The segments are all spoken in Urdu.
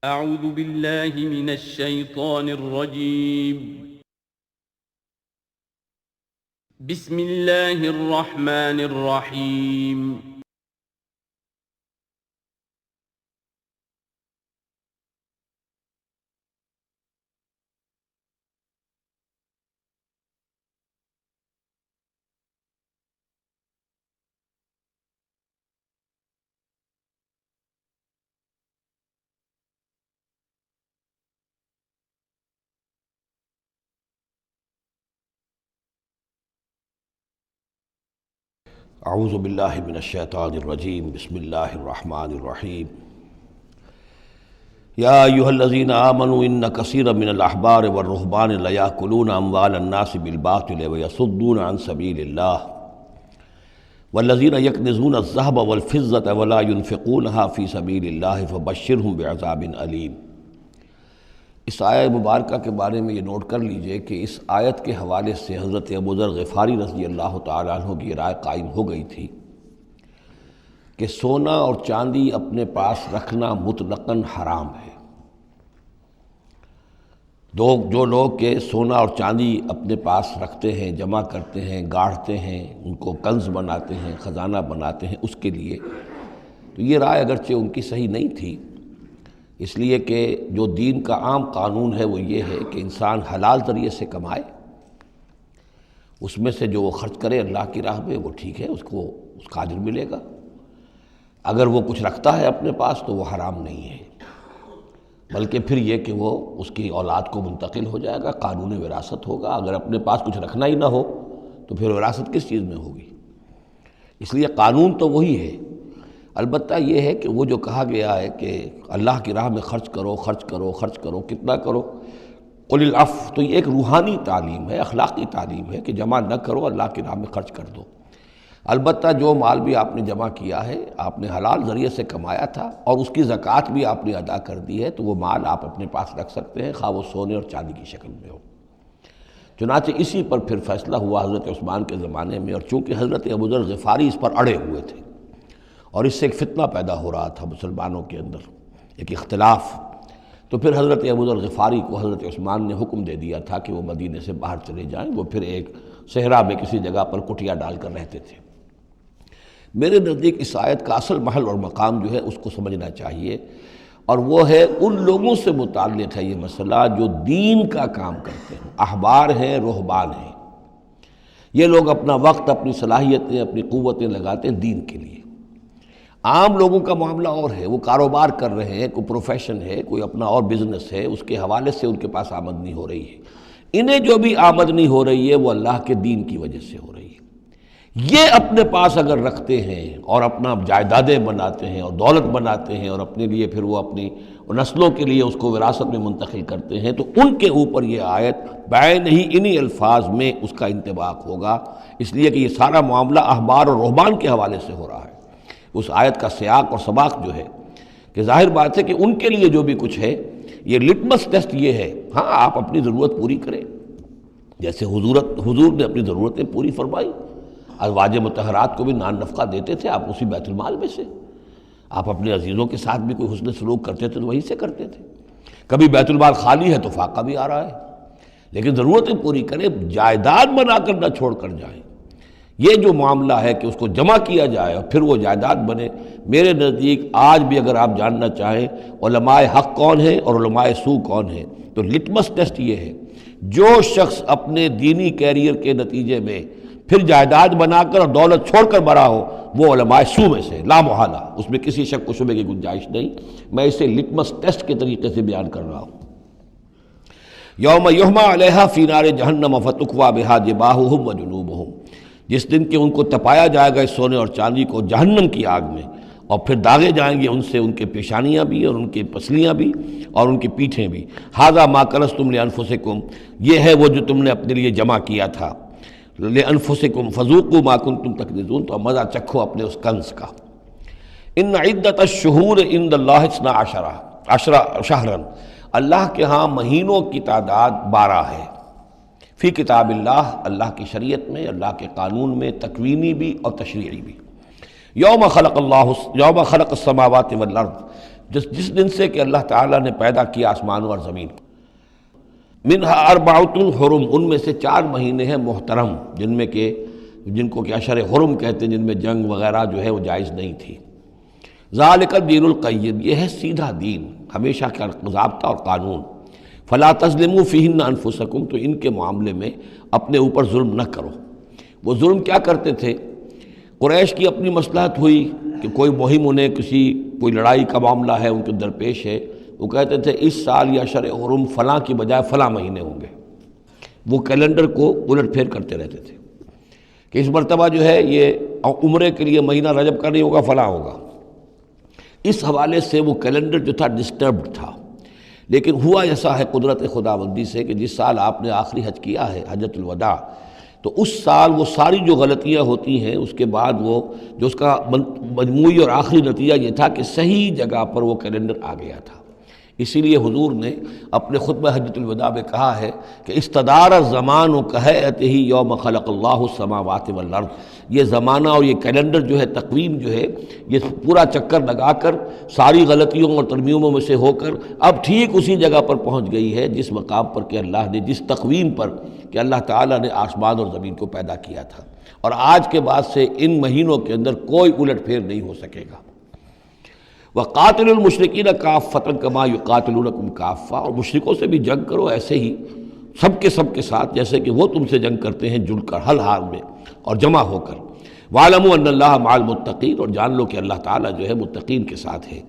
اعوذ باللہ من الشیطان الرجیم بسم اللہ الرحمن الرحیم اعوذ باللہ من الشیطان الرجیم بسم اللہ الرحمن الرحیم یا ایہا الذین آمنوا ان کثیرا من الاحبار والرہبان لیاکلون اموال الناس بالباطل ویصدون عن سبیل اللہ والذین یکنزون الذہب والفضة ولا ينفقونها فی سبیل اللہ فبشرہم بعذاب علیم۔ اس آیہ مبارکہ کے بارے میں یہ نوٹ کر لیجئے کہ اس آیت کے حوالے سے حضرت ابو ذر غفاری رضی اللہ تعالیٰ عنہ کی رائے قائم ہو گئی تھی کہ سونا اور چاندی اپنے پاس رکھنا مطلقاً حرام ہے۔ جو لوگ کہ سونا اور چاندی اپنے پاس رکھتے ہیں، جمع کرتے ہیں، گاڑھتے ہیں، ان کو کنز بناتے ہیں، خزانہ بناتے ہیں، اس کے لیے تو یہ رائے اگرچہ ان کی صحیح نہیں تھی، اس لیے کہ جو دین کا عام قانون ہے وہ یہ ہے کہ انسان حلال ذریعے سے کمائے، اس میں سے جو وہ خرچ کرے اللہ کی راہ میں وہ ٹھیک ہے، اس کو اس کا اجر ملے گا۔ اگر وہ کچھ رکھتا ہے اپنے پاس تو وہ حرام نہیں ہے، بلکہ پھر یہ کہ وہ اس کی اولاد کو منتقل ہو جائے گا، قانون وراثت ہوگا۔ اگر اپنے پاس کچھ رکھنا ہی نہ ہو تو پھر وراثت کس چیز میں ہوگی؟ اس لیے قانون تو وہی ہے، البتہ یہ ہے کہ وہ جو کہا گیا ہے کہ اللہ کی راہ میں خرچ کرو، خرچ کرو، خرچ کرو، کتنا کرو، قل العفو، تو یہ ایک روحانی تعلیم ہے، اخلاقی تعلیم ہے کہ جمع نہ کرو، اللہ کی راہ میں خرچ کر دو۔ البتہ جو مال بھی آپ نے جمع کیا ہے، آپ نے حلال ذریعے سے کمایا تھا اور اس کی زکوٰۃ بھی آپ نے ادا کر دی ہے، تو وہ مال آپ اپنے پاس رکھ سکتے ہیں، خواہ وہ سونے اور چاندی کی شکل میں ہو۔ چنانچہ اسی پر پھر فیصلہ ہوا حضرت عثمان کے زمانے میں، اور چونکہ حضرت ابو ذر غفاری اس پر اڑے ہوئے تھے اور اس سے ایک فتنہ پیدا ہو رہا تھا مسلمانوں کے اندر، ایک اختلاف، تو پھر حضرت ابو ذر غفاری کو حضرت عثمان نے حکم دے دیا تھا کہ وہ مدینے سے باہر چلے جائیں۔ وہ پھر ایک صحرا میں کسی جگہ پر کٹیا ڈال کر رہتے تھے۔ میرے نزدیک اس آیت کا اصل محل اور مقام جو ہے اس کو سمجھنا چاہیے، اور وہ ہے ان لوگوں سے متعلق ہے یہ مسئلہ جو دین کا کام کرتے ہیں، احبار ہیں، رہبان ہیں۔ یہ لوگ اپنا وقت، اپنی صلاحیتیں، اپنی قوتیں لگاتے ہیں دین کے لیے۔ عام لوگوں کا معاملہ اور ہے، وہ کاروبار کر رہے ہیں، کوئی پروفیشن ہے، کوئی اپنا اور بزنس ہے، اس کے حوالے سے ان کے پاس آمدنی ہو رہی ہے۔ انہیں جو بھی آمدنی ہو رہی ہے وہ اللہ کے دین کی وجہ سے ہو رہی ہے۔ یہ اپنے پاس اگر رکھتے ہیں اور اپنا جائیدادیں بناتے ہیں اور دولت بناتے ہیں اور اپنے لیے پھر وہ اپنی نسلوں کے لیے اس کو وراثت میں منتقل کرتے ہیں، تو ان کے اوپر یہ آیت بعین ہی انہی الفاظ میں اس کا انطباق ہوگا، اس لیے کہ یہ سارا معاملہ احبار اور رہبان کے حوالے سے ہو رہا ہے۔ اس آیت کا سیاق اور سباق جو ہے کہ ظاہر بات ہے کہ ان کے لیے جو بھی کچھ ہے، یہ لٹمس ٹیسٹ یہ ہے، ہاں آپ اپنی ضرورت پوری کریں، جیسے حضور نے اپنی ضرورتیں پوری فرمائی، ازواج مطہرات کو بھی نان نفقہ دیتے تھے آپ اسی بیت المال میں سے، آپ اپنے عزیزوں کے ساتھ بھی کوئی حسن سلوک کرتے تھے تو وہیں سے کرتے تھے۔ کبھی بیت المال خالی ہے تو فاقہ بھی آ رہا ہے، لیکن ضرورتیں پوری کریں، جائیداد بنا کر نہ چھوڑ کر جائیں۔ یہ جو معاملہ ہے کہ اس کو جمع کیا جائے اور پھر وہ جائیداد بنے، میرے نزدیک آج بھی اگر آپ جاننا چاہیں علماء حق کون ہیں اور علماء سو کون ہیں، تو لٹمس ٹیسٹ یہ ہے، جو شخص اپنے دینی کیریئر کے نتیجے میں پھر جائیداد بنا کر اور دولت چھوڑ کر مرا ہو، وہ علماء سو میں سے لا محالہ، اس میں کسی شک و شبے کی گنجائش نہیں۔ میں اسے لٹمس ٹیسٹ کے طریقے سے بیان کر رہا ہوں۔ یوم یحمى علیہا فی نار جہنم فتکوی بہا جباہہم وجنوبہم، جس دن کہ ان کو تپایا جائے گا اس سونے اور چاندی کو جہنم کی آگ میں، اور پھر داغے جائیں گے ان سے ان کے پیشانیاں بھی اور ان کے پسلیاں بھی اور ان کی پیٹھیں بھی۔ ھذا ما کنزتم لانفسکم، یہ ہے وہ جو تم نے اپنے لیے جمع کیا تھا، لانفسکم فذوقوا ما کنتم تکنزون، تو مزہ چکھو اپنے اس کنز کا۔ ان عدت الشہور عند اللہ 12 شہرا، اللہ کے ہاں مہینوں کی تعداد 12 ہے، فی کتاب اللہ، اللہ کی شریعت میں، اللہ کے قانون میں، تکوینی بھی اور تشریعی بھی۔ یوم خلق السماوات والارض، جس دن سے کہ اللہ تعالیٰ نے پیدا کیا آسمان اور زمین کو۔ منہا اربعۃ حرم، ان میں سے 4 مہینے ہیں محترم، جن کو کہ اشہر حرم کہتے ہیں، جن میں جنگ وغیرہ جو ہے وہ جائز نہیں تھی۔ ذالک الدین القیم، یہ ہے سیدھا دین، ہمیشہ کا ضابطہ اور قانون۔ فلا تظلموا فیہن انفسکم، تو ان کے معاملے میں اپنے اوپر ظلم نہ کرو۔ وہ ظلم کیا کرتے تھے؟ قریش کی اپنی مصلحت ہوئی کہ کوئی مہم انہیں کوئی لڑائی کا معاملہ ہے ان کے درپیش ہے، وہ کہتے تھے اس سال یا اشہر حرم فلاں کی بجائے فلاں مہینے ہوں گے، وہ کیلنڈر کو الٹ پھیر کرتے رہتے تھے کہ اس مرتبہ جو ہے یہ عمرے کے لیے مہینہ رجب کا نہیں ہوگا، فلاں ہوگا۔ اس حوالے سے وہ کیلنڈر جو تھا ڈسٹربڈ تھا، لیکن ہوا ایسا ہے قدرت خداوندی سے کہ جس سال آپ نے آخری حج کیا ہے، حجۃ الوداع، تو اس سال وہ ساری جو غلطیاں ہوتی ہیں اس کے بعد وہ جو اس کا مجموعی اور آخری نتیجہ یہ تھا کہ صحیح جگہ پر وہ کیلنڈر آ گیا تھا۔ اسی لیے حضور نے اپنے خطبہ حجۃ الوداع میں کہا ہے کہ استدار الزمان کہیئتہ یوم خلق اللہ السماوات والارض، یہ زمانہ اور یہ کیلنڈر جو ہے، تقویم جو ہے، یہ پورا چکر لگا کر ساری غلطیوں اور ترمیموں میں سے ہو کر اب ٹھیک اسی جگہ پر پہنچ گئی ہے جس مقام پر کہ اللہ نے، جس تقویم پر کہ اللہ تعالیٰ نے آسمان اور زمین کو پیدا کیا تھا، اور آج کے بعد سے ان مہینوں کے اندر کوئی الٹ پھیر نہیں ہو سکے گا۔ وَقَاتِلُوا الْمُشْرِكِينَ كَافَّةً كَمَا يُقَاتِلُونَكُمْ كَافَّةً، اور مشرکوں سے بھی جنگ کرو ایسے ہی سب کے ساتھ جیسے کہ وہ تم سے جنگ کرتے ہیں، جڑ کر، ہر حال میں اور جمع ہو کر۔ وَاعْلَمُوا أَنَّ اللَّهَ مَعَ الْمُتَّقِينَ، اور جان لو کہ اللہ تعالیٰ جو ہے متقین کے ساتھ ہے۔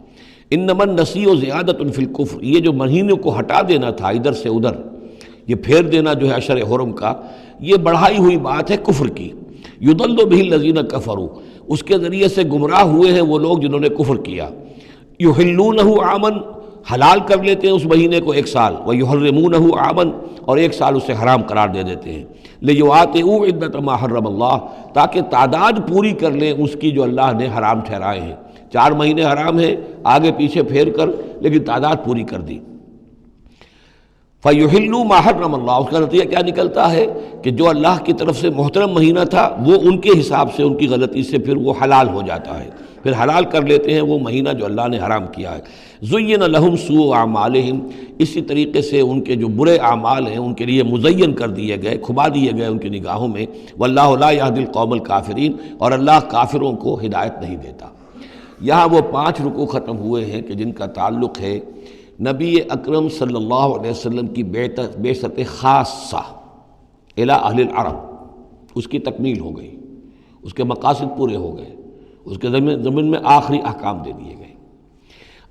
إِنَّمَا النَّسِيءُ زِيَادَةٌ فِي الْكُفْرِ، یہ جو مہینوں کو ہٹا دینا تھا ادھر سے ادھر، یہ پھیر دینا جو ہے اشہر حرم کا، یہ بڑھائی ہوئی بات ہے کفر کی۔ يُضَلُّ بِهِ الَّذِينَ كَفَرُوا، اس کے ذریعے سے گمراہ ہوئے ہیں وہ لوگ جنہوں نے کفر کیا۔ يُحِلُّونَهُ عَامًا، حلال کر لیتے ہیں اس مہینے کو 1 سال، وَيُحَرِّمُونَهُ عَامًا، اور 1 سال اسے حرام قرار دے دیتے ہیں۔ لِيُوَاطِئُوا عِدَّةَ مَا حَرَّمَ اللَّهُ، تاکہ تعداد پوری کر لیں اس کی جو اللہ نے حرام ٹھہرائے ہیں۔ 4 مہینے حرام ہیں، آگے پیچھے پھیر کر، لیکن تعداد پوری کر دی۔ فَيُحِلُّوا مَا حَرَّمَ اللَّهُ، اس کا نتیجہ کیا نکلتا ہے کہ جو اللہ کی طرف سے محترم مہینہ تھا وہ ان کے حساب سے، ان کی غلطی سے پھر وہ حلال ہو جاتا ہے، پھر حلال کر لیتے ہیں وہ مہینہ جو اللہ نے حرام کیا ہے۔ زُيِّنَ لَهُمْ سُوءُ أَعْمَالِهِمْ، اسی طریقے سے ان کے جو برے اعمال ہیں ان کے لیے مزین کر دیے گئے، کھبا دیے گئے ان کی نگاہوں میں۔ وَاللَّهُ لَا يَهْدِي الْقَوْمَ الْكَافِرِينَ، اور اللہ کافروں کو ہدایت نہیں دیتا۔ یہاں وہ 5 رکوع ختم ہوئے ہیں کہ جن کا تعلق ہے نبی اکرم صلی اللہ علیہ وسلم کی بعثت خاصہ الی اہل العرب، اس کی تکمیل ہو گئی، اس کے مقاصد پورے ہو گئے، اس کے ضمن میں آخری احکام دے دیے گئے۔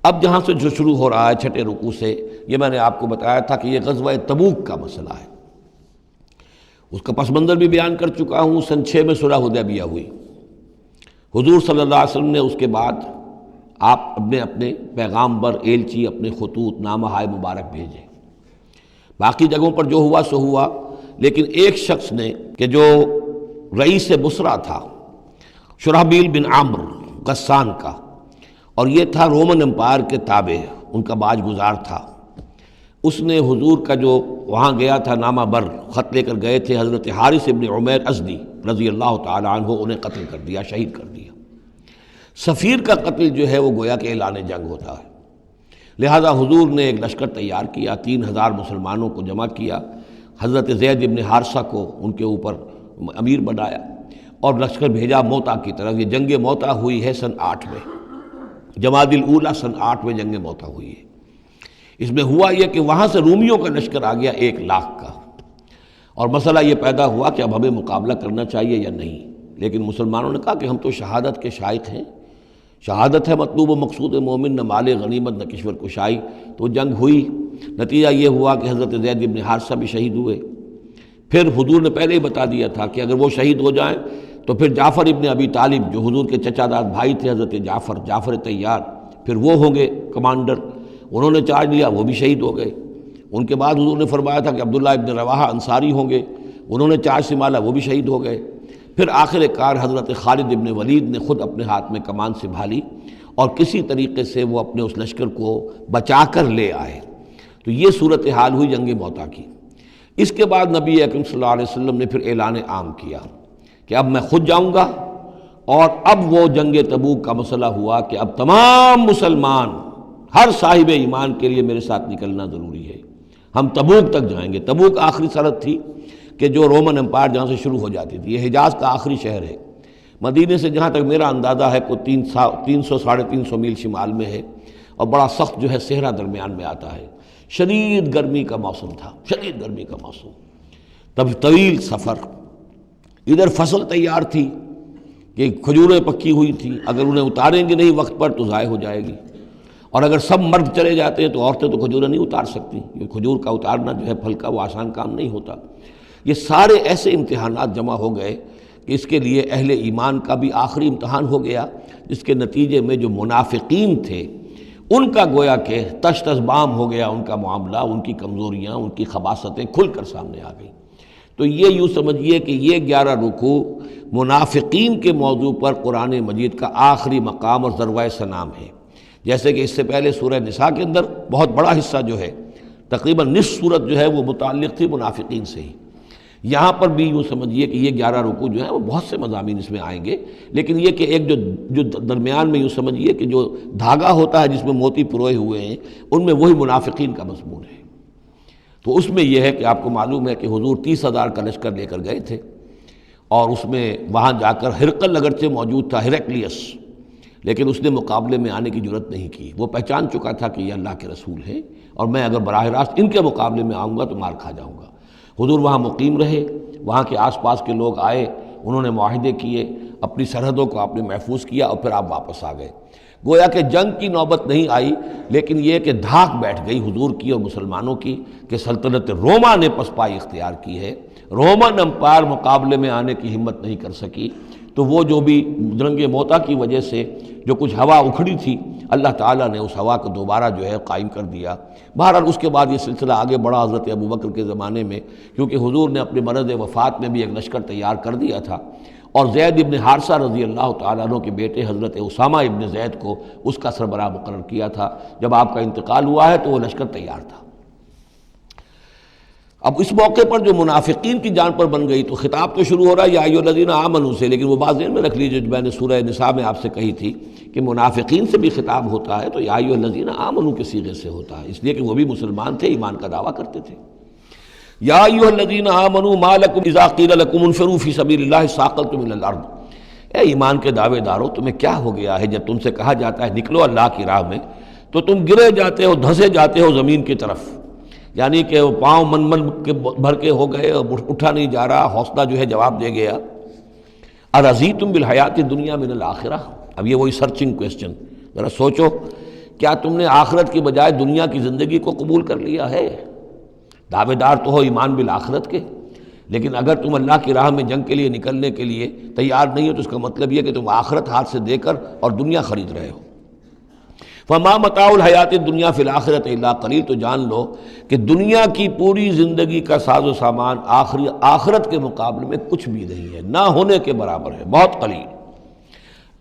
اب جہاں سے جو شروع ہو رہا ہے 6 رکوع سے، یہ میں نے آپ کو بتایا تھا کہ یہ غزوہ تبوک کا مسئلہ ہے، اس کا پس منظر بھی بیان کر چکا ہوں۔ سن 6 میں صلح حدیبیہ ہوئی، حضور صلی اللہ علیہ وسلم نے اس کے بعد آپ اپنے پیغامبر، ایلچی، اپنے خطوط، نامہ ہائے مبارک بھیجے۔ باقی جگہوں پر جو ہوا سو ہوا، لیکن ایک شخص نے کہ جو رئیس بصرہ تھا، شرحبیل بن عمرو غسان کا، اور یہ تھا رومن امپائر کے تابع، ان کا باج گزار تھا، اس نے حضور کا جو وہاں گیا تھا نامہ بر خط لے کر گئے تھے حضرت حارث ابن عمیر ازدی رضی اللہ تعالی عنہ، انہیں قتل کر دیا، شہید کر دیا۔ سفیر کا قتل جو ہے وہ گویا کہ اعلان جنگ ہوتا ہے، لہذا حضور نے ایک لشکر تیار کیا، 3000 مسلمانوں کو جمع کیا، حضرت زید ابن حارثہ کو ان کے اوپر امیر بنایا اور لشکر بھیجا موتا کی طرف۔ یہ جنگ موتا ہوئی ہے سن 8 میں، جمادی الاولیٰ سن 8 میں جنگ موتا ہوئی ہے۔ اس میں ہوا یہ کہ وہاں سے رومیوں کا لشکر آ گیا 1 لاکھ کا، اور مسئلہ یہ پیدا ہوا کہ اب ہمیں مقابلہ کرنا چاہیے یا نہیں، لیکن مسلمانوں نے کہا کہ ہم تو شہادت کے شائق ہیں، شہادت ہے مطلوب و مقصود مومن، نہ مال غنیمت نہ کشور کشائی۔ تو جنگ ہوئی، نتیجہ یہ ہوا کہ حضرت زید ابن حارثہ بھی شہید ہوئے۔ پھر حضور نے پہلے ہی بتا دیا تھا کہ اگر وہ شہید ہو جائیں تو پھر جعفر ابن ابی طالب جو حضور کے چچا داد بھائی تھے حضرت جعفر طیار، پھر وہ ہوں گے کمانڈر، انہوں نے چارج لیا، وہ بھی شہید ہو گئے۔ ان کے بعد حضور نے فرمایا تھا کہ عبداللہ ابن رواحہ انصاری ہوں گے، انہوں نے چارج سنبھالا، وہ بھی شہید ہو گئے۔ پھر آخر کار حضرت خالد ابن ولید نے خود اپنے ہاتھ میں کمان سنبھالی اور کسی طریقے سے وہ اپنے اس لشکر کو بچا کر لے آئے۔ تو یہ صورتحال ہوئی جنگ موتا کی۔ اس کے بعد نبی اکرم صلی اللہ علیہ وسلم نے پھر اعلان عام کیا کہ اب میں خود جاؤں گا، اور اب وہ جنگ تبوک کا مسئلہ ہوا کہ اب تمام مسلمان ہر صاحب ایمان کے لیے میرے ساتھ نکلنا ضروری ہے۔ ہم تبوک تک جائیں گے۔ تبوک آخری سرحد تھی کہ جو رومن امپائر جہاں سے شروع ہو جاتی تھی، یہ حجاز کا آخری شہر ہے۔ مدینے سے جہاں تک میرا اندازہ ہے کوئی 300 ساڑھے 300 میل شمال میں ہے، اور بڑا سخت جو ہے صحرا درمیان میں آتا ہے۔ شدید گرمی کا موسم تھا، شدید گرمی کا موسم، تب طویل سفر۔ ادھر فصل تیار تھی کہ کھجوریں پکی ہوئی تھیں، اگر انہیں اتاریں گے نہیں وقت پر تو ضائع ہو جائے گی، اور اگر سب مرد چلے جاتے ہیں تو عورتیں تو کھجوریں نہیں اتار سکتی، یہ کھجور کا اتارنا جو ہے پھل کا وہ آسان کام نہیں ہوتا۔ یہ سارے ایسے امتحانات جمع ہو گئے کہ اس کے لیے اہل ایمان کا بھی آخری امتحان ہو گیا، جس کے نتیجے میں جو منافقین تھے ان کا گویا کہ تش تش بام ہو گیا، ان کا معاملہ، ان کی کمزوریاں، ان کی خباثتیں کھل کر سامنے آ گئیں۔ تو یہ یوں سمجھیے کہ یہ 11 رکوع منافقین کے موضوع پر قرآن مجید کا آخری مقام اور ذروۂ سنام ہے۔ جیسے کہ اس سے پہلے سورہ نساء کے اندر بہت بڑا حصہ جو ہے، تقریباً نصف سورت جو ہے وہ متعلق تھی منافقین سے ہی۔ یہاں پر بھی یوں سمجھیے کہ یہ 11 رکوع جو ہیں وہ بہت سے مضامین اس میں آئیں گے، لیکن یہ کہ ایک جو درمیان میں یوں سمجھیے کہ جو دھاگا ہوتا ہے جس میں موتی پروئے ہوئے ہیں، ان میں وہی منافقین کا مضمون ہے۔ تو اس میں یہ ہے کہ آپ کو معلوم ہے کہ حضور 30,000 کا لشکر لے کر گئے تھے، اور اس میں وہاں جا کر ہرقل اگرچہ موجود تھا، ہرقلیس، لیکن اس نے مقابلے میں آنے کی جرت نہیں کی۔ وہ پہچان چکا تھا کہ یہ اللہ کے رسول ہیں، اور میں اگر براہ راست ان کے مقابلے میں آؤں گا تو مار کھا جاؤں گا۔ حضور وہاں مقیم رہے، وہاں کے آس پاس کے لوگ آئے، انہوں نے معاہدے کیے، اپنی سرحدوں کو آپ نے محفوظ کیا، اور پھر آپ واپس آ گئے۔ گویا کہ جنگ کی نوبت نہیں آئی، لیکن یہ کہ دھاک بیٹھ گئی حضور کی اور مسلمانوں کی کہ سلطنت روما نے پسپائی اختیار کی ہے، رومن امپائر مقابلے میں آنے کی ہمت نہیں کر سکی۔ تو وہ جو بھی جنگ موتا کی وجہ سے جو کچھ ہوا اکھڑی تھی، اللہ تعالیٰ نے اس ہوا کو دوبارہ جو ہے قائم کر دیا۔ بہرحال اس کے بعد یہ سلسلہ آگے بڑھا حضرت ابوبکر کے زمانے میں، کیونکہ حضور نے اپنے مرض وفات میں بھی ایک لشکر تیار کر دیا تھا، اور زید ابن حارثہ رضی اللہ تعالیٰ عنہ کے بیٹے حضرت اسامہ ابن زید کو اس کا سربراہ مقرر کیا تھا۔ جب آپ کا انتقال ہوا ہے تو وہ لشکر تیار تھا۔ اب اس موقع پر جو منافقین کی جان پر بن گئی، تو خطاب تو شروع ہو رہا ہے یا ایھا الذین آمنوا سے، لیکن وہ بات ذہن میں رکھ لیجیے جو میں نے سورہ نساء میں آپ سے کہی تھی کہ منافقین سے بھی خطاب ہوتا ہے تو یا ایھا الذین آمنوا کے صیغے سے ہوتا ہے، اس لیے کہ وہ بھی مسلمان تھے، ایمان کا دعویٰ کرتے تھے۔ یا ایھا الذین آمنوا ما لکم اذا قیل لکم انفروا فی سبیل اللہ ثاقلتم الی الارض، اے ایمان کے دعوے دارو، تمہیں کیا ہو گیا ہے جب تم سے کہا جاتا ہے نکلو اللہ کی راہ میں تو تم گرے جاتے ہو، دھسے جاتے ہو زمین کی طرف، یعنی کہ وہ پاؤں من کے بھر کے ہو گئے اور اٹھا نہیں جا رہا، حوصلہ جو ہے جواب دے گیا۔ ارضیتم بالحیات الدنیا من الآخرہ، اب یہ وہی سرچنگ کویسچن، ذرا سوچو، کیا تم نے آخرت کی بجائے دنیا کی زندگی کو قبول کر لیا ہے؟ دعوے دار تو ہو ایمان بالآخرت کے، لیکن اگر تم اللہ کی راہ میں جنگ کے لیے نکلنے کے لیے تیار نہیں ہو تو اس کا مطلب یہ کہ تم آخرت ہاتھ سے دے کر اور دنیا خرید رہے ہو۔ فما متاع الحیات الدنیا فی الآخرۃ الا قلیل، تو جان لو کہ دنیا کی پوری زندگی کا ساز و سامان آخرت کے مقابلے میں کچھ بھی نہیں ہے، نہ ہونے کے برابر ہے، بہت قلیل۔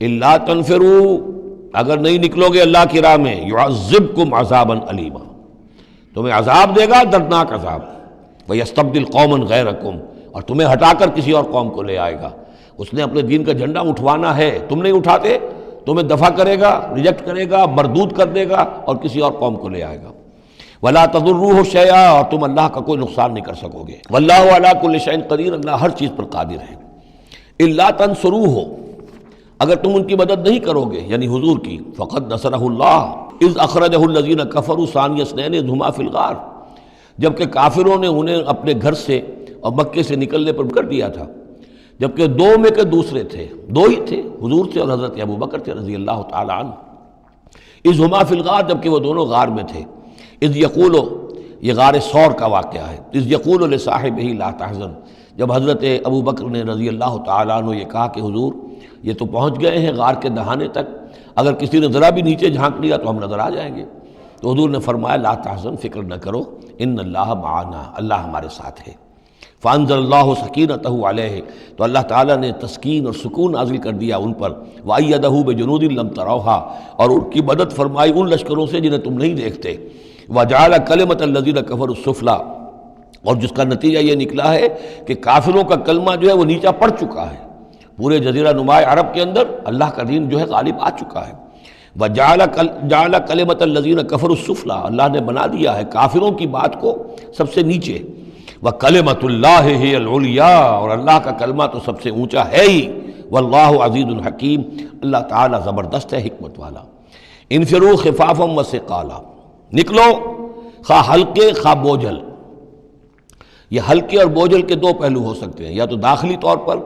الا تنفروا، اگر نہیں نکلو گے اللہ کی راہ میں، یعذبکم عذابا علیما، تمہیں عذاب دے گا، دردناک عذاب، ویستبدل قوما غیرکم، اور تمہیں ہٹا کر کسی اور قوم کو لے آئے گا۔ اس نے اپنے دین کا جھنڈا اٹھوانا ہے، تم نہیں اٹھاتے، تمہیں دفع کرے گا، ریجیکٹ کرے گا، مردود کر دے گا اور کسی اور قوم کو لے آئے گا۔ ولا تضروہ شیئا، اور تم اللہ کا کوئی نقصان نہیں کر سکو گے۔ واللہ علی کل شیء قدیر، اللہ ہر چیز پر قادر ہے۔ الا تنصروہ، اگر تم ان کی مدد نہیں کرو گے یعنی حضور کی، فقد نصرہ اللہ اذ اخرجہ الذین کفروا ثانی اثنین اذ ہما فی الغار، جبکہ کافروں نے انہیں اپنے گھر سے اور مکے سے نکلنے پر کر دیا تھا، جبکہ دو میں کے دوسرے تھے، دو ہی تھے، حضور تھے اور حضرت ابوبکر تھے رضی اللہ تعالی عنہ۔ اذ ہما فی الغار، جبکہ وہ دونوں غار میں تھے۔ اذ یقول، یہ غار ثور کا واقعہ ہے۔ اذ یقول لصاحبہ لا تحزن، جب حضرت ابوبکر نے رضی اللہ تعالی عنہ یہ کہا کہ حضور یہ تو پہنچ گئے ہیں غار کے دہانے تک، اگر کسی نے ذرا بھی نیچے جھانک لیا تو ہم نظر آ جائیں گے، تو حضور نے فرمایا لا تحزن، فکر نہ کرو، ان اللہ معنا، اللہ ہمارے ساتھ ہے۔ فانزل اللہ سکینتہ علیہ، تو اللہ تعالیٰ نے تسکین اور سکون نازل کر دیا ان پر، وایدہ بجنود لم تروہا، اور ان کی مدد فرمائی ان لشکروں سے جنہیں تم نہیں دیکھتے، وجعل کلمۃ الذین کفروا السفلی، اور جس کا نتیجہ یہ نکلا ہے کہ کافروں کا کلمہ جو ہے وہ نیچا پڑ چکا ہے، پورے جزیرہ نما عرب کے اندر اللہ کا دین جو ہے غالب آ چکا ہے۔ وَجَعَلَ كَلِمَةَ الَّذِينَ كَفَرُوا السُّفْلَىٰ، اللہ نے بنا دیا ہے کافروں کی بات کو سب سے نیچے. وَكَلِمَةُ اللَّهِ هِيَ الْعُلْيَا، اور اللہ کا کلمہ تو سب سے اونچا ہے ہی. وَاللَّهُ عَزِيزٌ حَكِيمٌ، اللہ تعالیٰ زبردست ہے، حکمت والا. انفروا خفافا وثقالا، نکلو خواہ ہلکے خواہ بوجھل. یہ ہلکے اور بوجھل کے دو پہلو ہو سکتے ہیں، یا تو داخلی طور پر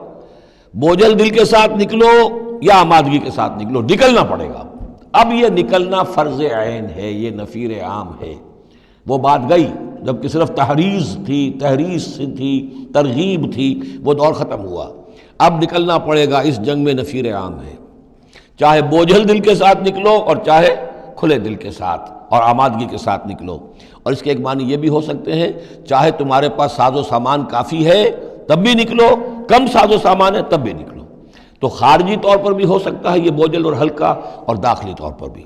بوجھل دل کے ساتھ نکلو یا آمادگی کے ساتھ نکلو، نکلنا پڑے گا. اب یہ نکلنا فرض عین ہے، یہ نفیر عام ہے. وہ بات گئی جب کہ صرف تحریض تھی، ترغیب تھی، وہ دور ختم ہوا. اب نکلنا پڑے گا، اس جنگ میں نفیر عام ہے. چاہے بوجھل دل کے ساتھ نکلو اور چاہے کھلے دل کے ساتھ اور آمادگی کے ساتھ نکلو. اور اس کے ایک معنی یہ بھی ہو سکتے ہیں، چاہے تمہارے پاس ساز و سامان کافی ہے تب بھی نکلو، کم ساز و سامان ہے تب بھی نکلو. تو خارجی طور پر بھی ہو سکتا ہے یہ بوجھل اور ہلکا، اور داخلی طور پر بھی.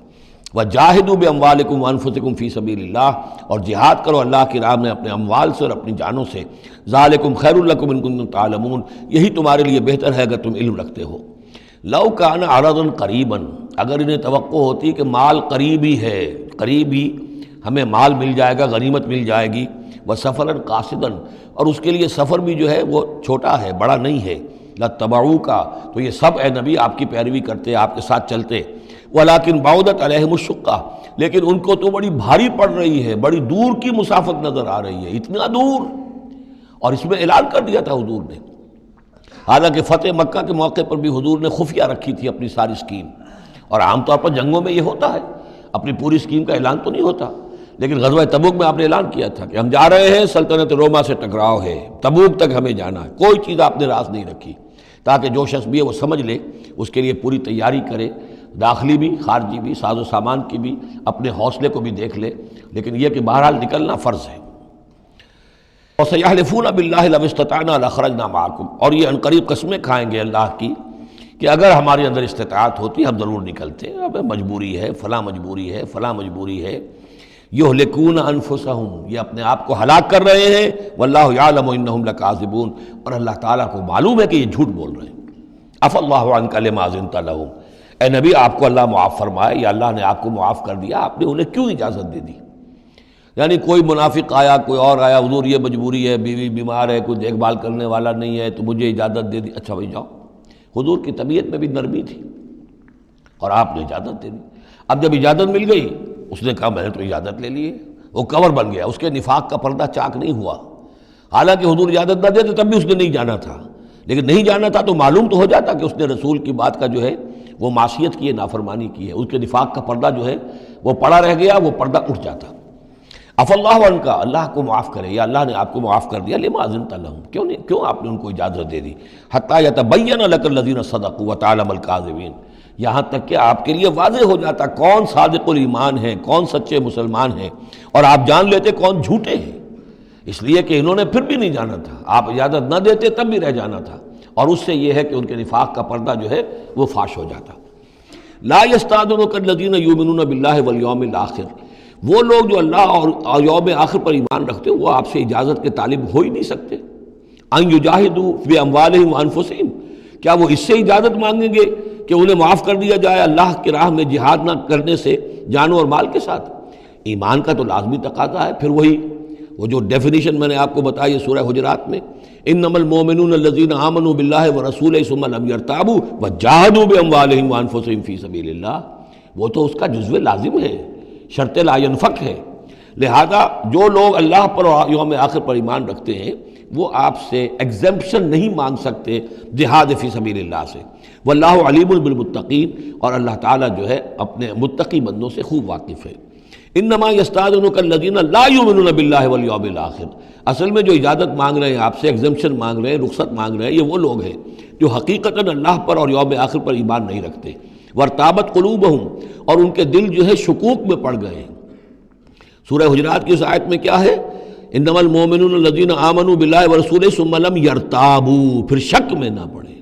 وَجَاهِدُوا بِأَمْوَالِكُمْ وَأَنفُسِكُمْ فِي سَبِيلِ اللَّهِ، اور جہاد کرو اللہ کی راہ میں اپنے اموال سے اور اپنی جانوں سے. ذَلِكُمْ خَيْرٌ لَكُمْ إِن كُنتُمْ تَعْلَمُونَ، یہی تمہارے لیے بہتر ہے اگر تم علم رکھتے ہو. لَوْ كَانَ عَرَضًا قَرِيبًا، اگر انہیں توقع ہوتی کہ مال قریب ہی ہے، قریب ہی ہمیں مال مل جائے گا، غنیمت مل جائے گی. وَسَفَرًا قَاصِدًا، اور اس کے لیے سفر بھی جو ہے وہ چھوٹا ہے، بڑا نہیں ہے. لَاتَّبَعُوكَ، تو یہ سب اے نبی آپ کی پیروی کرتے، آپ کے ساتھ چلتے. وَلَٰكِن بَعُدَتْ عَلَيْهِمُ الشُّقَّةُ، لیکن ان کو تو بڑی بھاری پڑ رہی ہے، بڑی دور کی مسافت نظر آ رہی ہے، اتنا دور. اور اس میں اعلان کر دیا تھا حضور نے. حالانکہ فتح مکہ کے موقع پر بھی حضور نے خفیہ رکھی تھی اپنی ساری اسکیم، اور عام طور پر جنگوں میں یہ ہوتا ہے، اپنی پوری اسکیم کا اعلان تو نہیں ہوتا. لیکن غزوہ تبوک میں آپ نے اعلان کیا تھا کہ ہم جا رہے ہیں، سلطنت روما سے ٹکراؤ ہے، تبوک تک ہمیں جانا ہے. کوئی چیز آپ نے راز نہیں رکھی، تاکہ جو شخص بھی ہے وہ سمجھ لے، اس کے لیے پوری تیاری کرے، داخلی بھی خارجی بھی، ساز و سامان کی بھی، اپنے حوصلے کو بھی دیکھ لے. لیکن یہ کہ بہرحال نکلنا فرض ہے. وَسَيَحْلِفُونَ بِاللَّهِ لَوِ اسْتَطَعْنَا لَخَرَجْنَا مَعَكُمْ، اور یہ عنقریب قسمیں کھائیں گے اللہ کی کہ اگر ہمارے اندر استطاعت ہوتی ہم ضرور نکلتے، اب مجبوری ہے، فلاں مجبوری ہے، فلاں مجبوری ہے. یہلکون انفسہم، یہ اپنے آپ کو ہلاک کر رہے ہیں. واللہ یعلم انہم لکاذبون، اور اللہ تعالیٰ کو معلوم ہے کہ یہ جھوٹ بول رہے ہیں. عفا اللہ عنک لما اذنت لہم، اے نبی آپ کو اللہ معاف فرمائے، یا اللہ نے آپ کو معاف کر دیا، آپ نے انہیں کیوں اجازت دے دی؟ یعنی کوئی منافق آیا، کوئی اور آیا، حضور یہ مجبوری ہے، بیوی بیمار ہے، کوئی دیکھ بھال کرنے والا نہیں ہے، تو مجھے اجازت دے دی. اچھا بھائی جاؤ. حضور کی طبیعت میں بھی نرمی تھی اور آپ نے اجازت دے دی. اب جب اجازت مل گئی، اس نے کہا میں نے تو اجازت لے لی ہے، وہ کور بن گیا، اس کے نفاق کا پردہ چاک نہیں ہوا. حالانکہ حضور اجازت نہ دیتے تب بھی اس نے نہیں جانا تھا، لیکن نہیں جانا تھا تو معلوم تو ہو جاتا کہ اس نے رسول کی بات کا جو ہے وہ معصیت کی ہے، نافرمانی کی ہے. اس کے نفاق کا پردہ جو ہے وہ پڑا رہ گیا، وہ پردہ اٹھ جاتا. عفا اللہ عنکا، اللہ کو معاف کرے، یا اللہ نے آپ کو معاف کر دیا. لما اذنت لہم، کیوں آپ نے ان کو اجازت دے دی. حتی یتبین لک الذین صدقوا وتعلم الکاذبین، یہاں تک کہ آپ کے لیے واضح ہو جاتا کون صادق الایمان ہیں، کون سچے مسلمان ہیں، اور آپ جان لیتے کون جھوٹے ہیں. اس لیے کہ انہوں نے پھر بھی نہیں جانا تھا، آپ اجازت نہ دیتے تب بھی رہ جانا تھا. اور اس سے یہ ہے کہ ان کے نفاق کا پردہ جو ہے وہ فاش ہو جاتا. لا یستأذنک الذین یؤمنون باللہ والیوم الآخر، وہ لوگ جو اللہ اور یوم آخر پر ایمان رکھتے ہیں وہ آپ سے اجازت کے طالب ہو ہی نہیں سکتے. ان یجاہدوا باموالہم وانفسہم، کیا وہ اس سے اجازت مانگیں گے کہ انہیں معاف کر دیا جائے اللہ کی راہ میں جہاد نہ کرنے سے جان اور مال کے ساتھ؟ ایمان کا تو لازمی تقاضا ہے. پھر وہ جو ڈیفینیشن میں نے آپ کو بتائی ہے سورہ حجرات میں، انما المؤمنون الذین آمنوا باللہ ورسولہ ثم لم یرتابوا وجاہدوا باموالہم وانفسہم فی سبیل اللہ، وہ تو اس کا جزو لازم ہے، شرط لا ینفک ہے. لہذا جو لوگ اللہ پر اور یوم آخر پر ایمان رکھتے ہیں وہ آپ سے ایگزمپشن نہیں مانگ سکتے جہاد فی سبیل اللہ سے. واللہ علیم بالمتقین، اور اللہ تعالیٰ جو ہے اپنے متقی بندوں سے خوب واقف ہے. انما یستأذنک الذین لا یؤمنون باللہ والیوم الآخر، اصل میں جو اجازت مانگ رہے ہیں آپ سے، ایگزمپشن مانگ رہے ہیں، رخصت مانگ رہے ہیں، یہ وہ لوگ ہیں جو حقیقتاً اللہ پر اور یوم آخر پر ایمان نہیں رکھتے. وارتابت قلوبہم، اور ان کے دل جو ہے شکوک میں پڑ گئے ہیں. سورہ حجرات کی اس آیت میں کیا ہے؟ انما المؤمنون الذین آمنوا باللہ ورسولہ ثم لم یرتابوا، پھر شک میں نہ پڑے.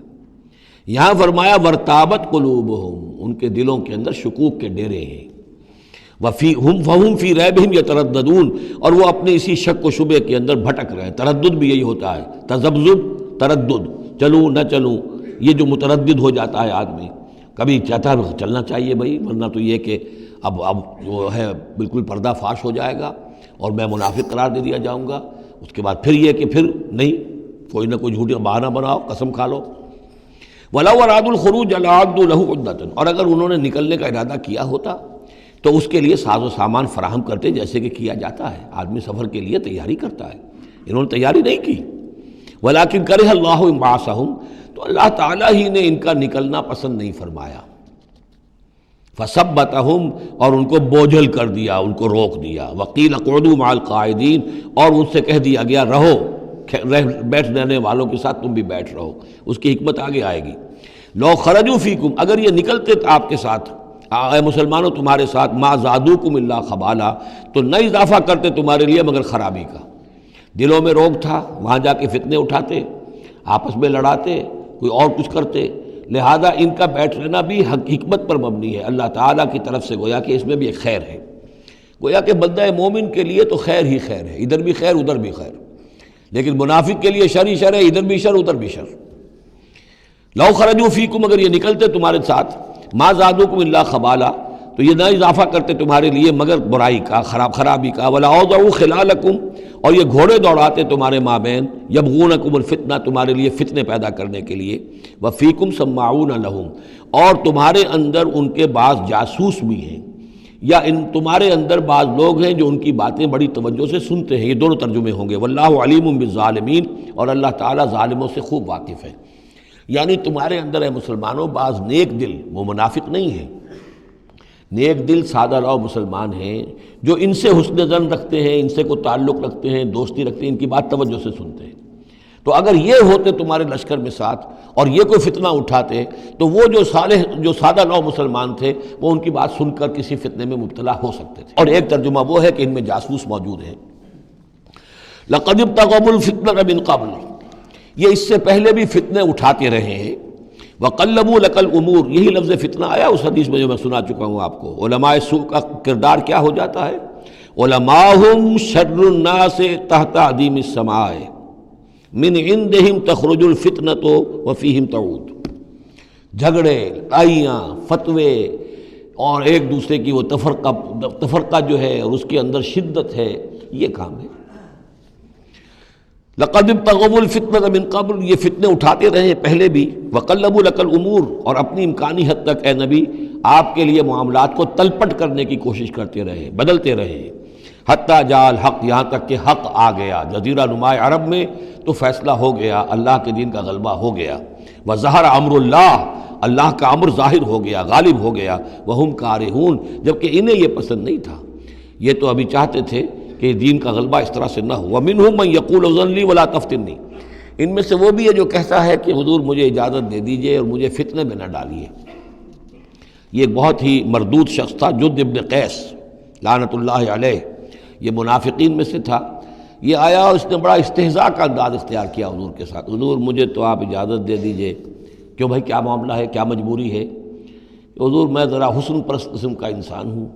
یہاں فرمایا وارتابت قلوبہم، ان کے دلوں کے اندر شکوک کے ڈیرے ہیں. فَهُمْ فِي رَيْبِهِمْ يَتَرَدَّدُونَ، اور وہ اپنے اسی شک و شبے کے اندر بھٹک رہے ہیں. تردد بھی یہی ہوتا ہے، تذبذب، تردد، چلوں نہ چلوں، یہ جو متردد ہو جاتا ہے آدمی. کبھی چاہتا ہے چلنا چاہیے بھائی، ورنہ تو یہ کہ اب جو ہے بالکل پردہ فاش ہو جائے گا اور میں منافق قرار دے دیا جاؤں گا۔ اس کے بعد پھر یہ کہ پھر نہیں، کوئی نہ کوئی جھوٹی بہانہ بناؤ، قسم کھا لو۔ وَلَوْ أَرَادُوا الْخُرُوجَ لَأَعَدُّوا لَهُ عُدَّةً، اور اگر انہوں نے نکلنے کا ارادہ کیا ہوتا تو اس کے لیے ساز و سامان فراہم کرتے، جیسے کہ کیا جاتا ہے، آدمی سفر کے لیے تیاری کرتا ہے۔ انہوں نے تیاری نہیں کی۔ وَلَٰكِن كَرِهَ اللَّهُ انبعاثَهُم، تو اللہ تعالیٰ ہی نے ان کا نکلنا پسند نہیں فرمایا۔ فَثَبَّتَهُمْ، اور ان کو بوجھل کر دیا، ان کو روک دیا۔ وَقِيلَ اقْعُدُوا مَعَ الْقَاعِدِينَ، اور ان سے کہہ دیا گیا رہو، بیٹھ رہنے والوں کے ساتھ تم بھی بیٹھ رہو۔ اس کی حکمت آگے آئے گی۔ لو خرجوا فیکم، اگر یہ نکلتے آپ کے ساتھ، اے مسلمانوں تمہارے ساتھ، ما زادوکم الا خبالا، تو نہ اضافہ کرتے تمہارے لیے مگر خرابی کا۔ دلوں میں روگ تھا، وہاں جا کے فتنے اٹھاتے، آپس میں لڑاتے، کوئی اور کچھ کرتے، لہذا ان کا بیٹھ رہنا بھی حکمت پر مبنی ہے، اللہ تعالیٰ کی طرف سے، گویا کہ اس میں بھی ایک خیر ہے۔ گویا کہ بندہ مومن کے لیے تو خیر ہی خیر ہے، ادھر بھی خیر ادھر بھی خیر، لیکن منافق کے لیے شر ہی شر ہے، ادھر بھی شر ادھر بھی شر۔ لو خرجوا فیکم، اگر یہ نکلتے تمہارے ساتھ، ما زادوکم الا خبالا، تو یہ نہ اضافہ کرتے تمہارے لیے مگر برائی کا، خرابی کا۔ ولا اوضعوا خلالکم، اور یہ گھوڑے دوڑاتے تمہارے مابین، یبغونکم الفتنہ، تمہارے لیے فتنے پیدا کرنے کے لیے۔ وفیکم سماعون لہم، اور تمہارے اندر ان کے بعض جاسوس بھی ہیں، یا تمہارے اندر بعض لوگ ہیں جو ان کی باتیں بڑی توجہ سے سنتے ہیں۔ یہ دونوں ترجمے ہوں گے۔ واللہ علیم بالظالمین، اور اللہ تعالیٰ ظالموں سے خوب واقف ہے۔ یعنی تمہارے اندر ہے مسلمانوں بعض نیک دل، وہ منافق نہیں ہیں، نیک دل سادہ رو مسلمان ہیں، جو ان سے حسن ظن رکھتے ہیں، ان سے کوئی تعلق رکھتے ہیں، دوستی رکھتے ہیں، ان کی بات توجہ سے سنتے ہیں۔ تو اگر یہ ہوتے تمہارے لشکر میں ساتھ اور یہ کوئی فتنہ اٹھاتے، تو وہ جو صالح، جو سادہ لو مسلمان تھے، وہ ان کی بات سن کر کسی فتنے میں مبتلا ہو سکتے تھے۔ اور ایک ترجمہ وہ ہے کہ ان میں جاسوس موجود ہیں۔ لَقَدِ ابْتَغَوُا الْفِتْنَةَ مِنْ قَبْلُ، یہ اس سے پہلے بھی فتنے اٹھاتے رہے ہیں۔ وَقَلَّبُوا لَكَ الْأُمُورَ، یہی لفظ فتنہ آیا اس حدیث میں جو میں سنا چکا ہوں آپ کو۔ علماء سوء کا کردار کیا ہو جاتا ہے؟ علماءہم شر الناس تحت عدیم السماء، من عندہم تخرج الفتنۃ وفیہم تعود۔ جھگڑے، لڑائیاں، فتوے، اور ایک دوسرے کی وہ تفرقہ جو ہے اور اس کے اندر شدت ہے، یہ کام ہے۔ لَقَدِ ابْتَغَوُا الْفِتْنَةَ مِنْ قَبْلُ، یہ فتنے اٹھاتے رہے پہلے بھی۔ وَقَلَّبُوا لَكَ الْأُمُورَ، اور اپنی امکانی حد تک اے نبی آپ کے لیے معاملات کو تلپٹ کرنے کی کوشش کرتے رہے، بدلتے رہے۔ حتیٰ جاء الحق، یہاں تک کہ حق آ گیا۔ جزیرہ نما عرب میں تو فیصلہ ہو گیا، اللہ کے دین کا غلبہ ہو گیا۔ وظہر امر اللہ، اللہ کا امر ظاہر ہو گیا، غالب ہو گیا۔ وہم کارہون، جبکہ انہیں یہ پسند نہیں تھا، یہ تو ابھی چاہتے تھے کہ دین کا غلبہ اس طرح سے نہ ہو۔ ومنہم من یقول اذن لی ولا تفتنی، ان میں سے وہ بھی ہے جو کہتا ہے کہ حضور مجھے اجازت دے دیجئے اور مجھے فتنے میں نہ ڈالیے۔ یہ بہت ہی مردود شخص تھا، جد ابن قیس لعنت اللہ علیہ، یہ منافقین میں سے تھا۔ یہ آیا اور اس نے بڑا استہزاء کا انداز اختیار کیا حضور کے ساتھ۔ حضور مجھے تو آپ اجازت دے دیجئے۔ کیوں بھائی، کیا معاملہ ہے، کیا مجبوری ہے؟ حضور میں ذرا حسن پرست قسم کا انسان ہوں،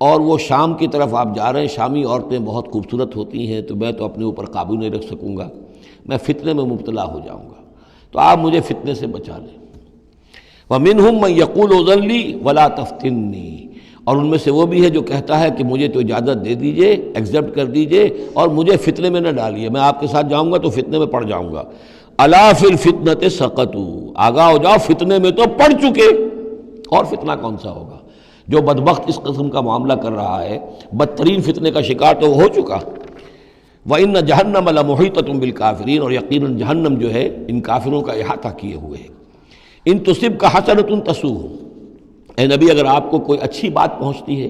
اور وہ شام کی طرف آپ جا رہے ہیں، شامی عورتیں بہت خوبصورت ہوتی ہیں، تو میں تو اپنے اوپر قابو نہیں رکھ سکوں گا، میں فتنے میں مبتلا ہو جاؤں گا، تو آپ مجھے فتنے سے بچا لیں۔ وَمِنْهُمْ مَنْ يَقُولُ اذن لِّي وَلَا تَفْتِنِّي، اور ان میں سے وہ بھی ہے جو کہتا ہے کہ مجھے تو اجازت دے دیجئے، ایکسیپٹ کر دیجئے، اور مجھے فتنے میں نہ ڈالیے، میں آپ کے ساتھ جاؤں گا تو فتنے میں پڑ جاؤں گا۔ أَلَا فِي الْفِتْنَةِ سَقَطُوا، آگاہ ہو جاؤ، فتنے میں تو پڑ چکے، اور فتنہ کون سا ہوگا؟ جو بدبخت اس قسم کا معاملہ کر رہا ہے، بدترین فتنے کا شکار تو وہ ہو چکا۔ وَإِنَّ جَهَنَّمَ لَمُحِيطَةٌ بِالْكَافِرِينَ، اور یقیناً جہنم جو ہے ان کافروں کا احاطہ کیے ہوئے ہے۔ ان تصبک حسنۃ تسؤہم، اے نبی اگر آپ کو کوئی اچھی بات پہنچتی ہے،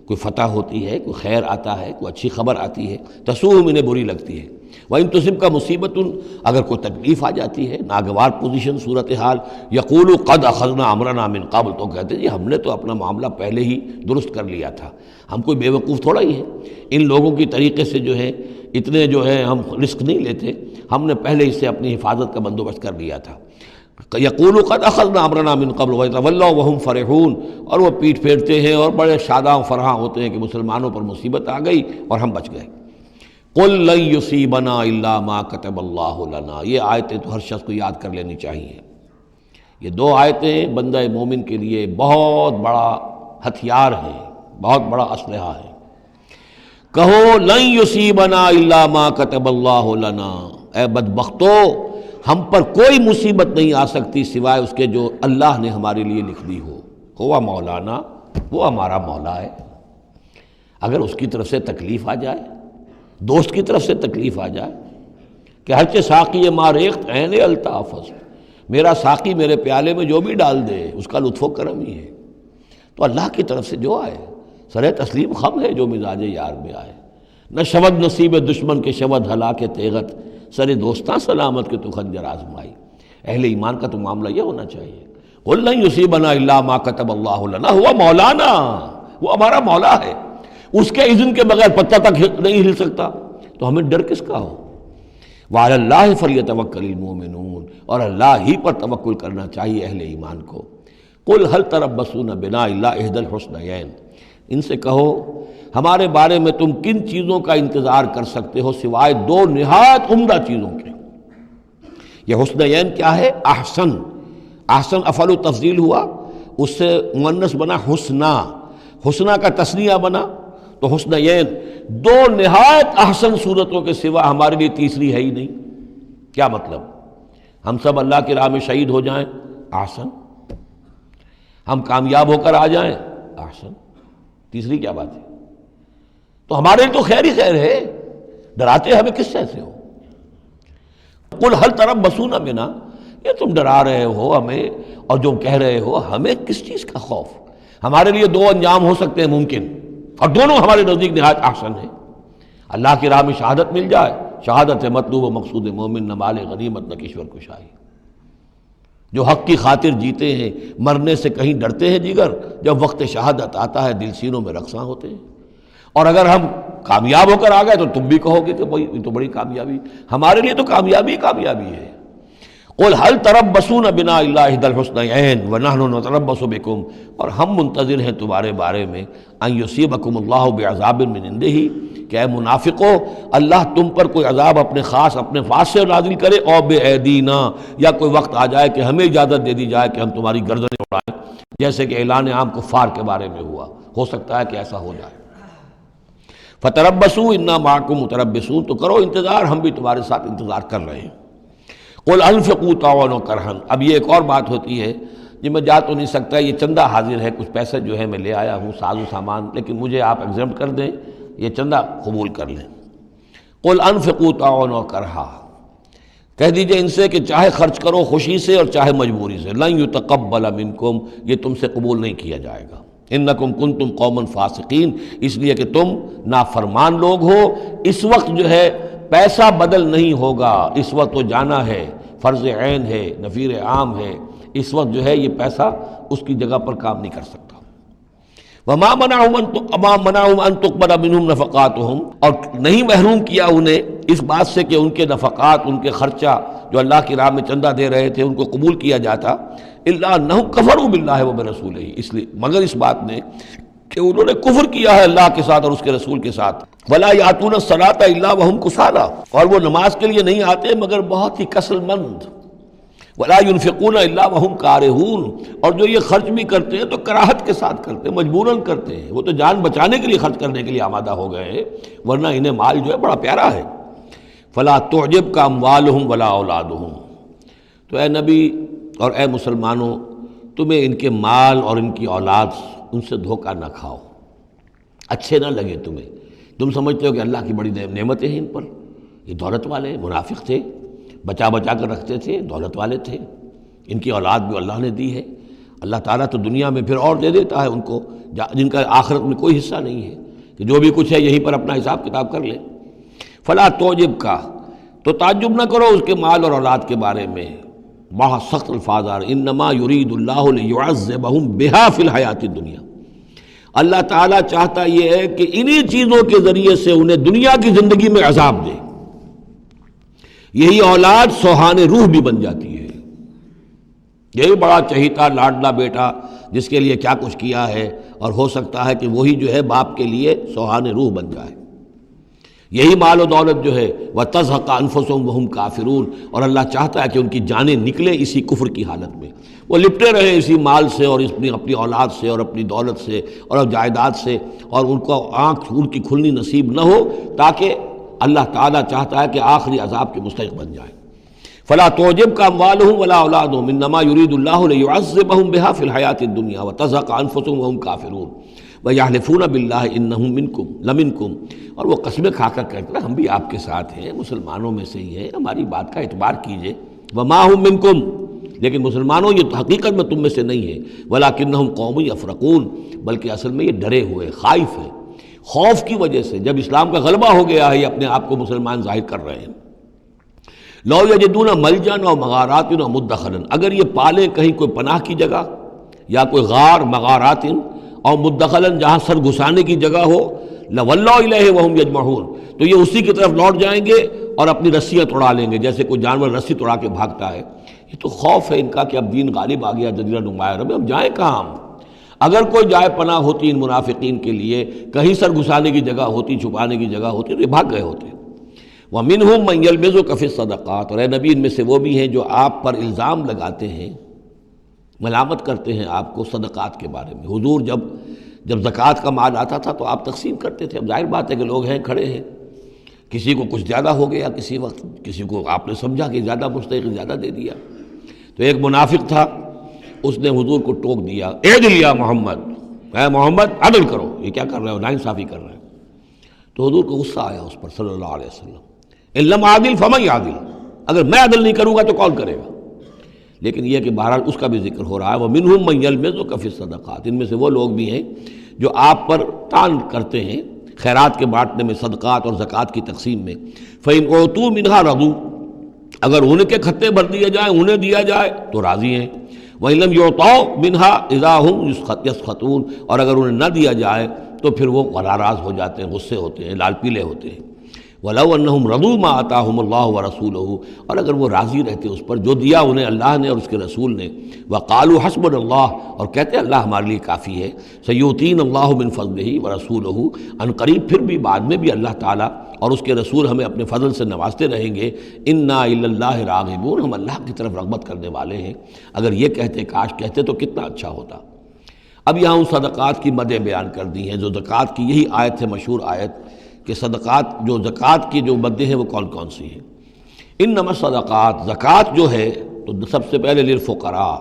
کوئی فتح ہوتی ہے، کوئی خیر آتا ہے، کوئی اچھی خبر آتی ہے، تسؤہم، انہیں بری لگتی ہے۔ وَإِن تُصِبْكَ مُصِیبَةٌ، اگر کوئی تکلیف آ جاتی ہے، ناگوار پوزیشن، صورتحال، یقولوا قد اخذنا امرنا من قبل، تو کہتے ہیں جی ہم نے تو اپنا معاملہ پہلے ہی درست کر لیا تھا، ہم کوئی بے وقوف تھوڑا ہی ہے، ان لوگوں کی طریقے سے جو ہے اتنے جو ہے ہم رسک نہیں لیتے، ہم نے پہلے ہی سے اپنی حفاظت کا بندوبست کر لیا تھا۔ یقولوا قد اخذنا امرنا من قبل ویتولوا وهم فرحون، اور وہ پیٹھ پھیرتے ہیں اور بڑے شاداں و فرحاں ہوتے ہیں کہ مسلمانوں پر مصیبت آ گئی اور ہم بچ گئے۔ قل لن یصیبنا الا ما کتب اللہ لنا، یہ آیتیں تو ہر شخص کو یاد کر لینی چاہیے۔ یہ دو آیتیں بندہ مومن کے لیے بہت بڑا ہتھیار ہیں، بہت بڑا اسلحہ ہے۔ کہو لن یصیبنا الا ما کتب اللہ لنا، اے بدبختو ہم پر کوئی مصیبت نہیں آ سکتی سوائے اس کے جو اللہ نے ہمارے لیے لکھ دی ہو۔ ہوا مولانا، وہ ہمارا مولا ہے۔ اگر اس کی طرف سے تکلیف آ جائے، دوست کی طرف سے تکلیف آ جائے کہ ہرچہ ساقی ما ریخت عین الطافظ، میرا ساقی میرے پیالے میں جو بھی ڈال دے اس کا لطف و کرم ہی ہے، تو اللہ کی طرف سے جو آئے سر تسلیم خم ہے جو مزاج یار میں آئے۔ نہ شود نصیب دشمن کے شود ہلاک تیغت، سر دوستاں سلامت کے تو خنجر آزمائی۔ اہل ایمان کا تو معاملہ یہ ہونا چاہیے، قل لن یصیبنا الا ما کتب اللہ لنا ہوا مولانا، وہ ہمارا مولا ہے، اس کے اذن کے بغیر پتہ تک نہیں ہل سکتا، تو ہمیں ڈر کس کا ہو؟ وعلی اللہ فلیتوکل المؤمنون، اور اللہ ہی پر توکل کرنا چاہیے اہل ایمان کو۔ قل هل تربصون بنا الا احدى الحسنیین، ان سے کہو ہمارے بارے میں تم کن چیزوں کا انتظار کر سکتے ہو سوائے دو نہایت عمدہ چیزوں کے۔ یہ حسنیین کیا ہے؟ احسن، احسن افعل و تفضیل ہوا، اس سے مؤنث بنا حسنا، حسنا کا تثنیہ بنا، تو حسنیین دو نہایت احسن صورتوں کے سوا ہمارے لیے تیسری ہے ہی نہیں۔ کیا مطلب؟ ہم سب اللہ کی راہ میں شہید ہو جائیں، احسن، ہم کامیاب ہو کر آ جائیں، احسن، تیسری کیا بات ہے؟ تو ہمارے لیے تو خیر ہی خیر ہے، ڈراتے ہمیں کس سے ہو؟ قل هل تربصون بنا، یہ تم ڈرا رہے ہو ہمیں اور جو کہہ رہے ہو ہمیں کس چیز کا خوف؟ ہمارے لیے دو انجام ہو سکتے ہیں ممکن، اور دونوں ہمارے نزدیک نہایت احسن ہیں۔ اللہ کی راہ میں شہادت مل جائے، شہادت مطلوب و مقصود مومن، نہ مال غنیمت نہ کشور کشائی۔ جو حق کی خاطر جیتے ہیں مرنے سے کہیں ڈرتے ہیں جگر، جب وقت شہادت آتا ہے دل سینوں میں رقصاں ہوتے ہیں۔ اور اگر ہم کامیاب ہو کر آ گئے تو تم بھی کہو گے کہ بھائی یہ تو بڑی کامیابی، ہمارے لیے تو کامیابی کامیابی ہے۔ قل هل تربصون بنا الا احدى الحسنيين ونحن نتربص بكم، اور ہم منتظر ہیں تمہارے بارے میں ان يصيبكم الله بعذاب من عنده، کہ اے منافقو اللہ تم پر کوئی عذاب اپنے خاص اپنے پاس سے نازل کرے، اور بأيدينا، یا کوئی وقت آ جائے کہ ہمیں اجازت دے دی جائے کہ ہم تمہاری گردنیں اڑائیں، جیسے کہ اعلان عام کفار کے بارے میں ہوا، ہو سکتا ہے کہ ایسا ہو جائے۔ فتربصوا انا معكم متربصون، تو کرو انتظار، ہم بھی تمہارے ساتھ انتظار کر رہے ہیں۔ قل انفقوا طوعا وكرها، اب یہ ایک اور بات ہوتی ہے جی میں جا تو نہیں سکتا، یہ چندہ حاضر ہے، کچھ پیسے جو ہے میں لے آیا ہوں ساز و سامان، لیکن مجھے آپ ایگزمپٹ کر دیں، یہ چندہ قبول کر لیں۔ قل انفقوا طوعا وكرها، کہہ دیجئے ان سے کہ چاہے خرچ کرو خوشی سے اور چاہے مجبوری سے، لن يتقبل منکم، یہ تم سے قبول نہیں کیا جائے گا۔ انکم کنتم قوما فاسقین، اس لیے کہ تم نافرمان لوگ ہو۔ اس وقت جو ہے پیسہ بدل نہیں ہوگا، اس وقت تو جانا ہے، فرض عین ہے، نفیر عام ہے، اس وقت جو ہے یہ پیسہ اس کی جگہ پر کام نہیں کر سکتا۔ وما منعهم ان تقبل منهم نفقاتهم، اور نہیں محروم کیا انہیں اس بات سے کہ ان کے نفقات، ان کے خرچہ جو اللہ کی راہ میں چندہ دے رہے تھے ان کو قبول کیا جاتا، الا انهم كفروا بالله وبرسوله، اس لیے مگر اس بات نے کہ انہوں نے کفر کیا ہے اللہ کے ساتھ اور اس کے رسول کے ساتھ۔ ولا یاتون الصلاۃ الا وهم کسالى، اور وہ نماز کے لیے نہیں آتے مگر بہت ہی کسل مند۔ ولا ينفقون الا وهم كارهون، اور جو یہ خرچ بھی کرتے ہیں تو کراہت کے ساتھ کرتے ہیں، مجبوراً کرتے ہیں، وہ تو جان بچانے کے لیے خرچ کرنے کے لیے آمادہ ہو گئے ہیں، ورنہ انہیں مال جو ہے بڑا پیارا ہے۔ فلا تعجبك اموالهم ولا اولادهم، تو اے نبی اور اے مسلمانوں تمہیں ان کے مال اور ان کی اولاد ان سے دھوکہ نہ کھاؤ، اچھے نہ لگے تمہیں، تم سمجھتے ہو کہ اللہ کی بڑی نعمتیں ہیں ان پر، یہ دولت والے منافق تھے، بچا بچا کر رکھتے تھے، دولت والے تھے، ان کی اولاد بھی اللہ نے دی ہے، اللہ تعالیٰ تو دنیا میں پھر اور دے دیتا ہے ان کو جن کا آخرت میں کوئی حصہ نہیں ہے، کہ جو بھی کچھ ہے یہیں پر اپنا حساب کتاب کر لیں۔ فلا تعجبک، تو تعجب نہ کرو اس کے مال اور اولاد کے بارے میں، بڑا سخت الفاظ آ رہے، انما یرید اللہ لیعذبہم بہا فی الحیات الدنیا، اللہ تعالیٰ چاہتا یہ ہے کہ انہی چیزوں کے ذریعے سے انہیں دنیا کی زندگی میں عذاب دے۔ یہی اولاد سوہان روح بھی بن جاتی ہے، یہی بڑا چہیتا لاڈلا بیٹا جس کے لیے کیا کچھ کیا ہے، اور ہو سکتا ہے کہ وہی جو ہے باپ کے لیے سوہان روح بن جائے۔ یہی مال و دولت جو ہے وَتَزْهَقَ أَنفُسُهُمْ وَهُمْ كَافِرُونَ، اور اللہ چاہتا ہے کہ ان کی جانیں نکلیں اسی کفر کی حالت میں۔ وہ لپٹے رہے اسی مال سے اور اپنی اولاد سے اور اپنی دولت سے اور جائیداد سے، اور ان کو آنکھ ان کی کھلنی نصیب نہ ہو، تاکہ اللہ تعالیٰ چاہتا ہے کہ آخری عذاب کے مستحق بن جائیں۔ فلا تعجبک اموالهم ولا اولادهم انما يريد الله ليعذبهم بها في الحیاۃ الدنیا وتزهق انفسهم وهم کافرون ويحلفون بالله انهم منکم لمنکم، اور وہ قسمیں کھا کر کہتے ہیں ہم بھی آپ کے ساتھ ہیں، مسلمانوں میں سے ہی ہیں، ہماری بات کا اعتبار کیجئے۔ وما هم منکم، لیکن مسلمانوں یہ تو حقیقت میں تم میں سے نہیں ہے، ولکنہم قوم یفرقون، بلکہ اصل میں یہ ڈرے ہوئے خائف ہیں، خوف کی وجہ سے جب اسلام کا غلبہ ہو گیا ہے یہ اپنے آپ کو مسلمان ظاہر کر رہے ہیں۔ لو یجدون ملجا و مغارات و مدخلا، اگر یہ پالیں کہیں کوئی پناہ کی جگہ یا کوئی غار مغارات اور مدخلا جہاں سر گھسانے کی جگہ ہو، لولوا الیہ وہم یجمعون، تو یہ اسی کی طرف لوٹ جائیں گے اور اپنی رسیاں توڑا لیں گے، جیسے کوئی جانور رسی توڑا کے بھاگتا ہے۔ یہ تو خوف ہے ان کا کہ اب دین غالب آ گیا جزیرہ نما عرب میں، اب جائیں کہاں ہم؟ اگر کوئی جائے پناہ ہوتی ان منافقین کے لیے، کہیں سر گھسانے کی جگہ ہوتی، چھپانے کی جگہ ہوتی، تو یہ بھاگ گئے ہوتے۔ وَمِنْهُمْ مَنْ يَلْمِزُكَ فِي الصَّدَقَاتِ، اور اے نبی ان میں سے وہ بھی ہیں جو آپ پر الزام لگاتے ہیں، ملامت کرتے ہیں آپ کو صدقات کے بارے میں۔ حضور جب زکوٰۃ کا مال آتا تھا تو آپ تقسیم کرتے تھے، اب ظاہر بات ہے کہ لوگ ہیں کھڑے ہیں، کسی کو کچھ زیادہ ہو گیا کسی وقت، کسی کو آپ نے سمجھا کہ زیادہ مستحق زیادہ دے دیا، تو ایک منافق تھا اس نے حضور کو ٹوک دیا، اعدل یا محمد، اے محمد عدل کرو، یہ کیا کر رہے ہو، ناانصافی کر رہے ہیں۔ تو حضور کو غصہ آیا اس پر صلی اللہ علیہ وسلم، ان لم عادل فمن عادل، اگر میں عدل نہیں کروں گا تو کون کرے گا؟ لیکن یہ کہ بہرحال اس کا بھی ذکر ہو رہا ہے، وَمِنْهُمْ مَنْ يَلْمِزُكَ فِي الصَّدَقَاتِ، ان میں سے وہ لوگ بھی ہیں جو آپ پر تان کرتے ہیں خیرات کے بانٹنے میں، صدقات اور زکوٰۃ کی تقسیم میں۔ فَإِنْ أُوتُوا مِنْهَا رَضُوا، اگر ان کے کھتے بھر دیے جائیں، انہیں دیا جائے تو راضی ہیں۔ وَإِنْ لَمْ يُعْطَوْا مِنْهَا إِذَا هُمْ يَسْخَطُونَ، اور اگر انہیں نہ دیا جائے تو پھر وہ ناراض ہو جاتے ہیں، غصے ہوتے ہیں، لال پیلے ہوتے ہیں۔ وَلَوْ أَنَّهُمْ رَضُوا مَا آتَاهُمُ اللَّهُ وَرَسُولُهُ، اور اگر وہ راضی رہتے اس پر جو دیا انہیں اللہ نے اور اس کے رسول نے، وَقَالُوا حَسْبُنَا اللَّهُ، اور کہتے ہیں اللہ ہمارے لیے کافی ہے، سَيُؤْتِينَا اللَّهُ مِنْ فَضْلِهِ وَرَسُولُهُ، ان قریب پھر بھی بعد میں بھی اللہ تعالیٰ اور اس کے رسول ہمیں اپنے فضل سے نوازتے رہیں گے۔ اِنَّا إِلَى اللَّهِ رَاغِبُونَ، ہم اللہ کی طرف رغبت کرنے والے ہیں۔ اگر یہ کہتے، کاش کہتے تو کتنا اچھا ہوتا۔ اب یہاں ان صدقات کی مدیں بیان کر دی ہیں، جو زکوٰۃ کی یہی آیت ہے، مشہور آیت کہ صدقات جو زکوٰۃ کی جو مدیں ہیں وہ کون کون سی ہیں۔ انما الصدقات، زکوٰۃ جو ہے تو سب سے پہلے للفقراء،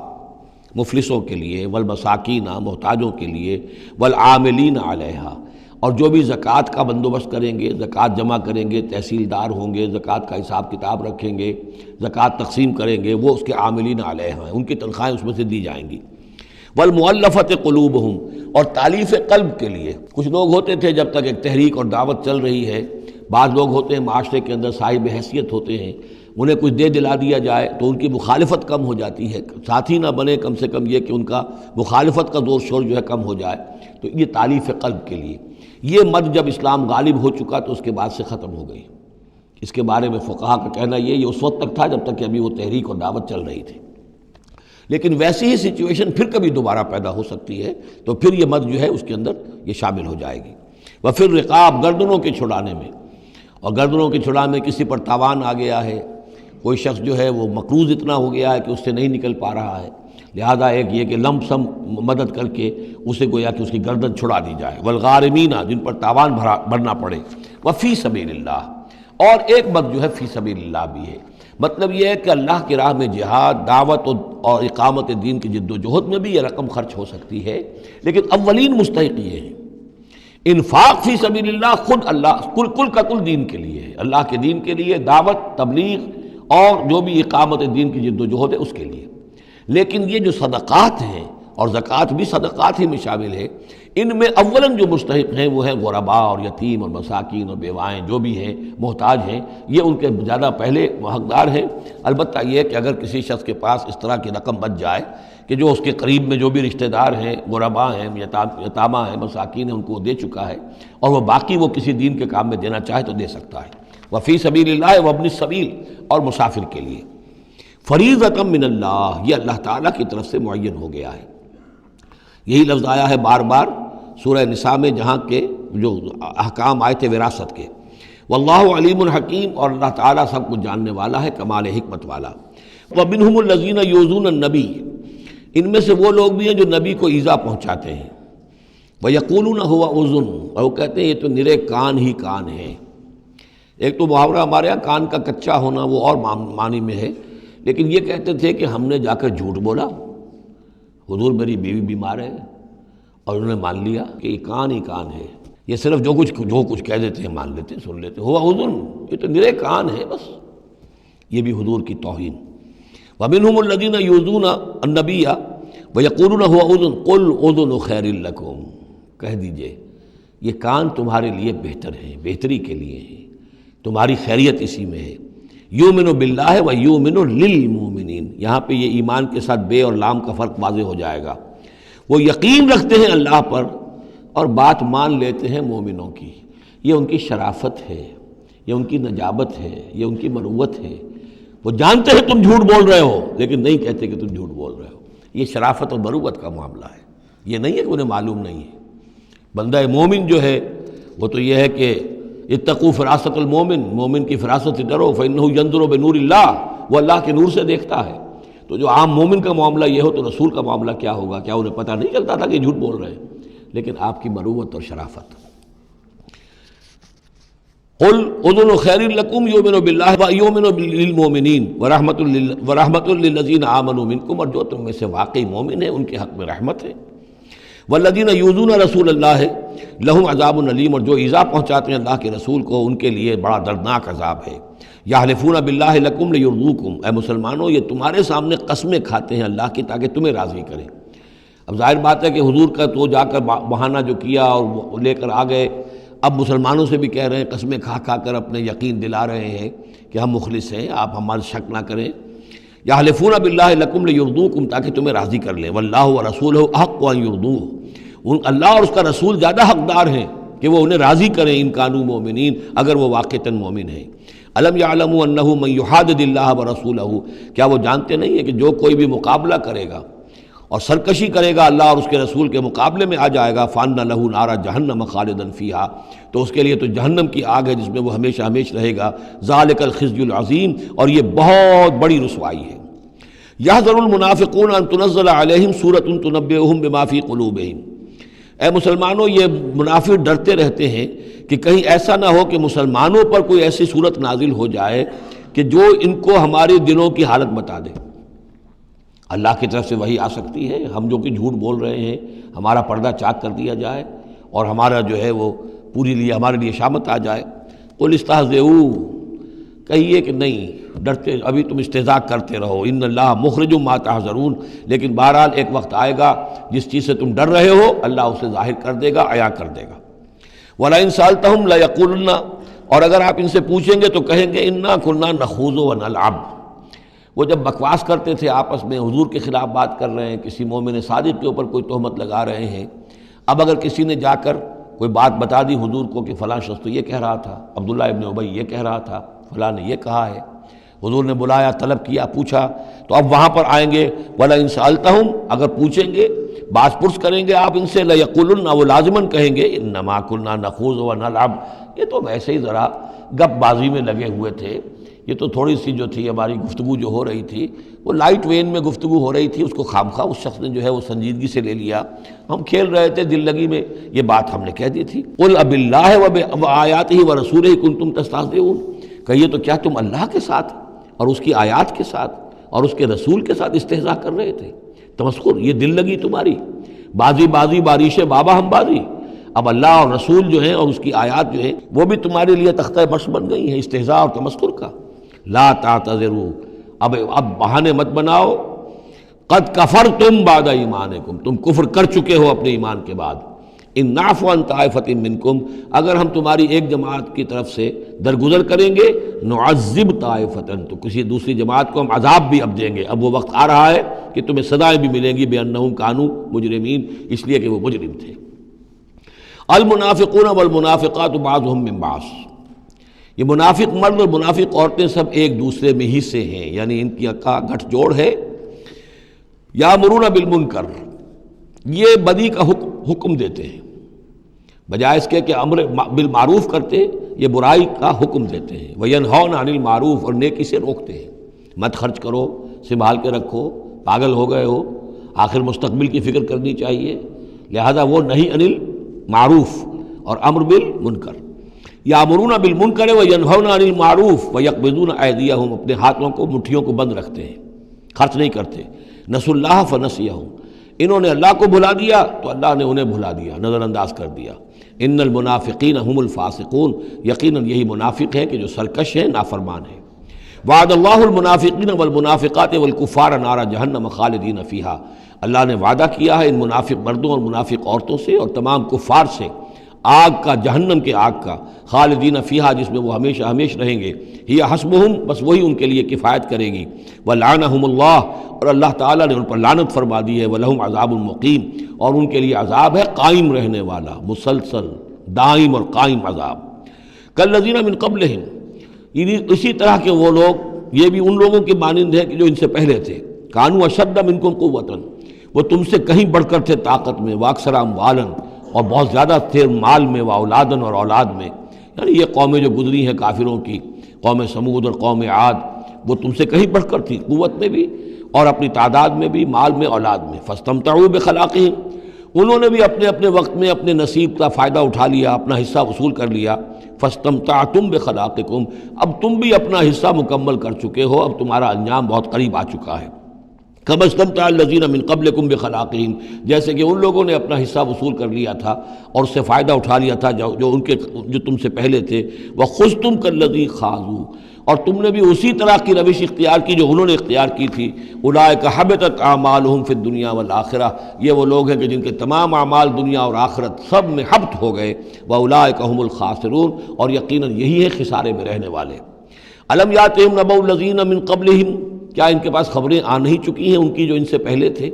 مفلسوں کے لیے، والمساکین، محتاجوں کے لیے، والعاملین علیہا، اور جو بھی زکوٰۃ کا بندوبست کریں گے، زکوٰۃ جمع کریں گے، تحصیلدار ہوں گے، زکوٰۃ کا حساب کتاب رکھیں گے، زکوٰۃ تقسیم کریں گے، وہ اس کے عاملین علیہا ہیں، ان کی تنخواہیں اس میں سے دی جائیں گی۔ والمؤلفۃ قلوبہم، اور تالیف قلب کے لیے، کچھ لوگ ہوتے تھے جب تک ایک تحریک اور دعوت چل رہی ہے، بعض لوگ ہوتے ہیں معاشرے کے اندر صاحب حیثیت ہوتے ہیں، انہیں کچھ دے دلا دیا جائے تو ان کی مخالفت کم ہو جاتی ہے، ساتھی نہ بنے، کم سے کم یہ کہ ان کا مخالفت کا زور شور جو ہے کم ہو جائے، تو یہ تالیف قلب کے لیے۔ یہ مد جب اسلام غالب ہو چکا تو اس کے بعد سے ختم ہو گئی۔ اس کے بارے میں فقہا کا کہنا یہ اس وقت تک تھا جب تک کہ ابھی وہ تحریک اور دعوت چل رہی تھی، لیکن ویسی ہی سچویشن پھر کبھی دوبارہ پیدا ہو سکتی ہے تو پھر یہ مد جو ہے اس کے اندر یہ شامل ہو جائے گی۔ وفر رقاب، گردنوں کے چھڑانے میں، اور گردنوں کے چھڑانے میں کسی پر تاوان آ گیا ہے، کوئی شخص جو ہے وہ مقروض اتنا ہو گیا ہے کہ اس سے نہیں نکل پا رہا ہے، لہذا ایک یہ کہ لم سم مدد کر کے اسے گویا کہ اس کی گردن چھڑا دی جائے۔ والغارمین، جن پر تاوان بھرنا پڑے۔ وفی سبیل اللہ، اور ایک مد جو ہے فی سبیل اللہ بھی ہے، مطلب یہ ہے کہ اللہ کی راہ میں جہاد، دعوت اور اقامت دین کی جد و جہد میں بھی یہ رقم خرچ ہو سکتی ہے، لیکن اولین مستحق یہ ہے۔ انفاق فی سبیل اللہ خود اللہ کل کا کل دین کے لیے ہے، اللہ کے دین کے لیے، دعوت، تبلیغ اور جو بھی اقامت دین کی جد و جہد ہے اس کے لیے۔ لیکن یہ جو صدقات ہیں، اور زکوٰۃ بھی صدقات ہی میں شامل ہے، ان میں اولاً جو مستحق ہیں وہ ہیں غرباء اور یتیم اور مساکین اور بیوائیں، جو بھی ہیں محتاج ہیں، یہ ان کے زیادہ پہلے حقدار ہیں۔ البتہ یہ کہ اگر کسی شخص کے پاس اس طرح کی رقم بچ جائے کہ جو اس کے قریب میں جو بھی رشتہ دار ہیں، غرباء ہیں، یتامہ ہیں، مساکین ہیں، ان کو دے چکا ہے، اور وہ باقی وہ کسی دین کے کام میں دینا چاہے تو دے سکتا ہے۔ وفی سبیل اللہ وابن السبیل، اور مسافر کے لیے۔ فریضۃ من اللہ، یہ اللہ تعالیٰ کی طرف سے معین ہو گیا ہے۔ یہی لفظ آیا ہے بار بار سورہ نساء میں، جہاں کے جو احکام آئے تھے وراثت کے۔ واللہ علیم الحکیم، اور اللہ تعالیٰ سب کچھ جاننے والا ہے، کمال حکمت والا۔ ومنہم الذین یؤذون النبی، ان میں سے وہ لوگ بھی ہیں جو نبی کو ایذا پہنچاتے ہیں، وَيَقُولُونَ هُوَ أُذُنٌ، اور وہ کہتے ہیں یہ تو نرے کان ہی کان ہیں۔ ایک تو محاورہ ہمارے یہاں کان کا کچا ہونا وہ اور معنی میں ہے، لیکن یہ کہتے تھے کہ ہم نے جا کر جھوٹ بولا، حضور میری بیوی بیمار ہے، اور انہوں نے مان لیا کہ یہ کان ہی کان ہے، یہ صرف جو کچھ کہہ دیتے ہیں مان لیتے ہیں، سن لیتے ہیں، ہوا اذن، یہ تو نرے کان ہے بس۔ یہ بھی حضور کی توہین۔ وَمِنْهُمُ الَّذِينَ يُؤْذُونَ النَّبِيَّ وَيَقُولُونَ هُوَ أُذُنٌ قُلْ أُذُنُ خَيْرٌ لَكُمْ، کہہ دیجئے یہ کان تمہارے لیے بہتر ہیں، بہتری کے لیے ہیں، تمہاری خیریت اسی میں ہے۔ یؤمن باللہ و یؤمن للمؤمنین، یہاں پہ یہ ایمان کے ساتھ بے اور لام کا فرق واضح ہو جائے گا۔ وہ یقین رکھتے ہیں اللہ پر اور بات مان لیتے ہیں مومنوں کی، یہ ان کی شرافت ہے، یہ ان کی نجابت ہے، یہ ان کی مروت ہے۔ وہ جانتے ہیں تم جھوٹ بول رہے ہو لیکن نہیں کہتے کہ تم جھوٹ بول رہے ہو، یہ شرافت اور مروت کا معاملہ ہے، یہ نہیں ہے کہ انہیں معلوم نہیں ہے۔ بندہ مومن جو ہے وہ تو یہ ہے کہ اتقوا فراست المومن، مومن کی فراست سے ڈرو، فإنہ ينظر بنور اللہ، وہ اللہ کے نور سے دیکھتا ہے۔ تو جو عام مومن کا معاملہ یہ ہو تو رسول کا معاملہ کیا ہوگا؟ کیا انہیں پتہ نہیں چلتا تھا کہ جھوٹ بول رہے ہیں؟ لیکن آپ کی مروت اور شرافت۔ قل اذن خیر لکم یؤمن باللہ و یؤمن للمؤمنین ورحمۃ للذین آمنوا منکم، اور جو تم میں سے واقعی مومن ہیں ان کے حق میں رحمت ہے۔ والذین یؤذون رسول اللہ لہم عذاب علیم، اور جو ایذا پہنچاتے ہیں اللہ کے رسول کو ان کے لیے بڑا دردناک عذاب ہے۔ یحلفون باللہ لکم لیرضوکم، اے مسلمانوں یہ تمہارے سامنے قسمیں کھاتے ہیں اللہ کی تاکہ تمہیں راضی کریں۔ اب ظاہر بات ہے کہ حضور کا تو جا کر بہانہ جو کیا اور وہ لے کر آ گئے، اب مسلمانوں سے بھی کہہ رہے ہیں، قسمیں کھا کھا کر اپنے یقین دلا رہے ہیں کہ ہم مخلص ہیں، آپ ہمارے شک نہ کریں۔ یحلفون باللہ لکم لیرضوکم، تاکہ تمہیں راضی کر لیں۔ واللہ ورسولہ احق ان یرضوہ، اللہ اور اس کا رسول زیادہ حقدار ہیں کہ وہ انہیں راضی کریں، ان کانوا مومنین، اگر وہ واقعتاً مومن ہیں۔ الم یعلموا انہ من یحادد اللہ ورسولہ، کیا وہ جانتے نہیں ہیں کہ جو کوئی بھی مقابلہ کرے گا اور سرکشی کرے گا اللہ اور اس کے رسول کے مقابلے میں آ جائے گا، فان لہ نار جہنم خالدا فیہا، تو اس کے لیے تو جہنم کی آگ ہے جس میں وہ ہمیشہ ہمیشہ رہے گا۔ ذالک الخزي العظیم، اور یہ بہت بڑی رسوائی ہے۔ یحذر المنافقون ان تنزل علیہم سورۃ تنبئہم بما فی قلوبہم، اے مسلمانوں یہ منافق ڈرتے رہتے ہیں کہ کہیں ایسا نہ ہو کہ مسلمانوں پر کوئی ایسی صورت نازل ہو جائے کہ جو ان کو ہمارے دلوں کی حالت بتا دے۔ اللہ کی طرف سے وحی آ سکتی ہے، ہم جو کہ جھوٹ بول رہے ہیں ہمارا پردہ چاک کر دیا جائے اور ہمارا جو ہے وہ ہمارے لیے شامت آ جائے۔ قل استہزئوا، کہیے کہ نہیں ڈرتے، ابھی تم استہزاء کرتے رہو، ان اللہ مخرج ما تحذرون، لیکن بہرحال ایک وقت آئے گا جس چیز سے تم ڈر رہے ہو اللہ اسے ظاہر کر دے گا، عیاں کر دے گا۔ وَلَئِن سَأَلْتَهُمْ لَيَقُولُنَّ، اور اگر آپ ان سے پوچھیں گے تو کہیں گے اِنَّا كُنَّا نَخُوضُ وَنَلْعَبُ، وہ جب بکواس کرتے تھے آپس میں، حضور کے خلاف بات کر رہے ہیں، کسی مومن صادق کے اوپر کوئی تہمت لگا رہے ہیں، اب اگر کسی نے جا کر کوئی بات بتا دی حضور کو کہ فلاں شخص تو یہ کہہ رہا تھا، عبداللہ ابن ابی یہ کہہ رہا تھا، فلاں نے یہ کہا ہے، حضور نے بلایا، طلب کیا، پوچھا، تو اب وہاں پر آئیں گے وَلَئِن سَأَلْتَهُمْ، اگر پوچھیں گے، باز پرس کریں گے آپ ان سے، لَيَقُولُنَّ، وہ لازماً کہیں گے اِنَّمَا كُنَّا نَخُوضُ وَنَلْعَبُ، یہ تو ویسے ہی ذرا گپ بازی میں لگے ہوئے تھے، یہ تو تھوڑی سی جو تھی ہماری گفتگو جو ہو رہی تھی وہ لائٹ وین میں گفتگو ہو رہی تھی، اس کو خامخواہ اس شخص نے جو ہے وہ سنجیدگی سے لے لیا، ہم کھیل رہے تھے دل لگی میں، یہ بات ہم نے کہہ دی تھی۔ قُلْ أَبِاللَّهِ وَآيَاتِهِ وَرَسُولِهِ كُنتُمْ تَسْتَهْزِئُونَ، کہیے تو کیا تم اللہ کے ساتھ اور اس کی آیات کے ساتھ اور اس کے رسول کے ساتھ استہزاء کر رہے تھے؟ تمسخر، یہ دل لگی تمہاری، بازی بازی بارش بابا ہم بازی، اب اللہ اور رسول جو ہیں اور اس کی آیات جو ہیں وہ بھی تمہارے لیے تختہ مشق بن گئی ہیں استہزاء اور تمسخر کا۔ لا تعتذروا، اب بہانے مت بناؤ، قد کفرتم بعد ایمانکم، تم کفر کر چکے ہو اپنے ایمان کے بعد۔ ان نعفو عن طائفۃ منکم، اگر ہم تمہاری ایک جماعت کی طرف سے درگزر کریں گے، نعذب طائفۃ، تو کسی دوسری جماعت کو ہم عذاب بھی اب دیں گے، اب وہ وقت آ رہا ہے کہ تمہیں سزائیں بھی ملیں گی، بأنہم کانوا مجرمین، اس لیے کہ وہ مجرم تھے۔ المنافقون والمنافقات بعضهم من بعض، یہ منافق مرد اور منافق عورتیں سب ایک دوسرے میں ہی سے ہیں، یعنی ان کی کا گٹھ جوڑ ہے۔ یامرون بالمنکر، یہ بدی کا حکم دیتے ہیں، بجائے اس کے کہ امر بالمعروف کرتے یہ برائی کا حکم دیتے ہیں۔ وینہون عن المعروف، اور نیکی سے روکتے ہیں، مت خرچ کرو، سنبھال کے رکھو، پاگل ہو گئے ہو، آخر مستقبل کی فکر کرنی چاہیے، لہذا وہ نہیں انل معروف اور امر بالمنکر، یامرون بالمنکر وینہون عن المعروف ویقبضون ایدیہم، اپنے ہاتھوں کو مٹھیوں کو بند رکھتے ہیں، خرچ نہیں کرتے۔ نسوا اللہ فنسیہم، انہوں نے اللہ کو بھلا دیا تو اللہ نے انہیں بھلا دیا، نظر انداز کر دیا۔ ان المنافقین هم الفاسقون، یقیناً یہی منافق ہیں کہ جو سرکش ہیں، نافرمان ہیں۔ وعد اللہ المنافقین والمنافقات والکفار نار جہنم خالدین فیہا، اللہ نے وعدہ کیا ہے ان منافق مردوں اور منافق عورتوں سے اور تمام کفار سے آگ کا، جہنم کے آگ کا، خالدین فیہا، جس میں وہ ہمیشہ ہمیشہ رہیں گے، ہی حسبہم، بس وہی ان کے لیے کفایت کرے گی، ولعنہم اللہ، اور اللہ تعالیٰ نے ان پر لعنت فرما دی ہے، ولہم عذاب مقیم، اور ان کے لیے عذاب ہے قائم رہنے والا، مسلسل دائم اور قائم عذاب۔ کالذین من قبلہم، اسی طرح کے وہ لوگ، یہ بھی ان لوگوں کے مانند ہے کہ جو ان سے پہلے تھے، کانوا اشد منکم قوۃ، وہ تم سے کہیں بڑھ کر تھے طاقت میں، واکثر اموالا، اور بہت زیادہ تھے مال میں، واولادن، اور اولاد میں، یعنی یہ قومیں جو گزری ہیں کافروں کی، قوم سمود اور قوم عاد، وہ تم سے کہیں بڑھ کر تھی، قوت میں بھی اور اپنی تعداد میں بھی، مال میں، اولاد میں۔ فاستمتعوا بخلاقہم، انہوں نے بھی اپنے اپنے وقت میں اپنے نصیب کا فائدہ اٹھا لیا، اپنا حصہ وصول کر لیا۔ فاستمتعتم بخلاقکم، اب تم بھی اپنا حصہ مکمل کر چکے ہو، اب تمہارا انجام بہت قریب آ چکا ہے۔ کما استمتع الذین من قبلکم بخلاقہم، جیسے کہ ان لوگوں نے اپنا حصہ وصول کر لیا تھا اور اس سے فائدہ اٹھا لیا تھا جو تم سے پہلے تھے۔ وخذتم کالذی خاضوا، اور تم نے بھی اسی طرح کی روش اختیار کی جو انہوں نے اختیار کی تھی۔ اولئک حبطت اعمالہم فی الدنیا والآخرہ، یہ وہ لوگ ہیں کہ جن کے تمام اعمال دنیا اور آخرت سب میں حبط ہو گئے۔ واولئک هم الخاسرون، اور یقیناً یہی ہے خسارے میں رہنے والے۔ الم یاتہم نبأ الذین من قبلہم، کیا ان کے پاس خبریں آ نہیں چکی ہیں ان کی جو ان سے پہلے تھے؟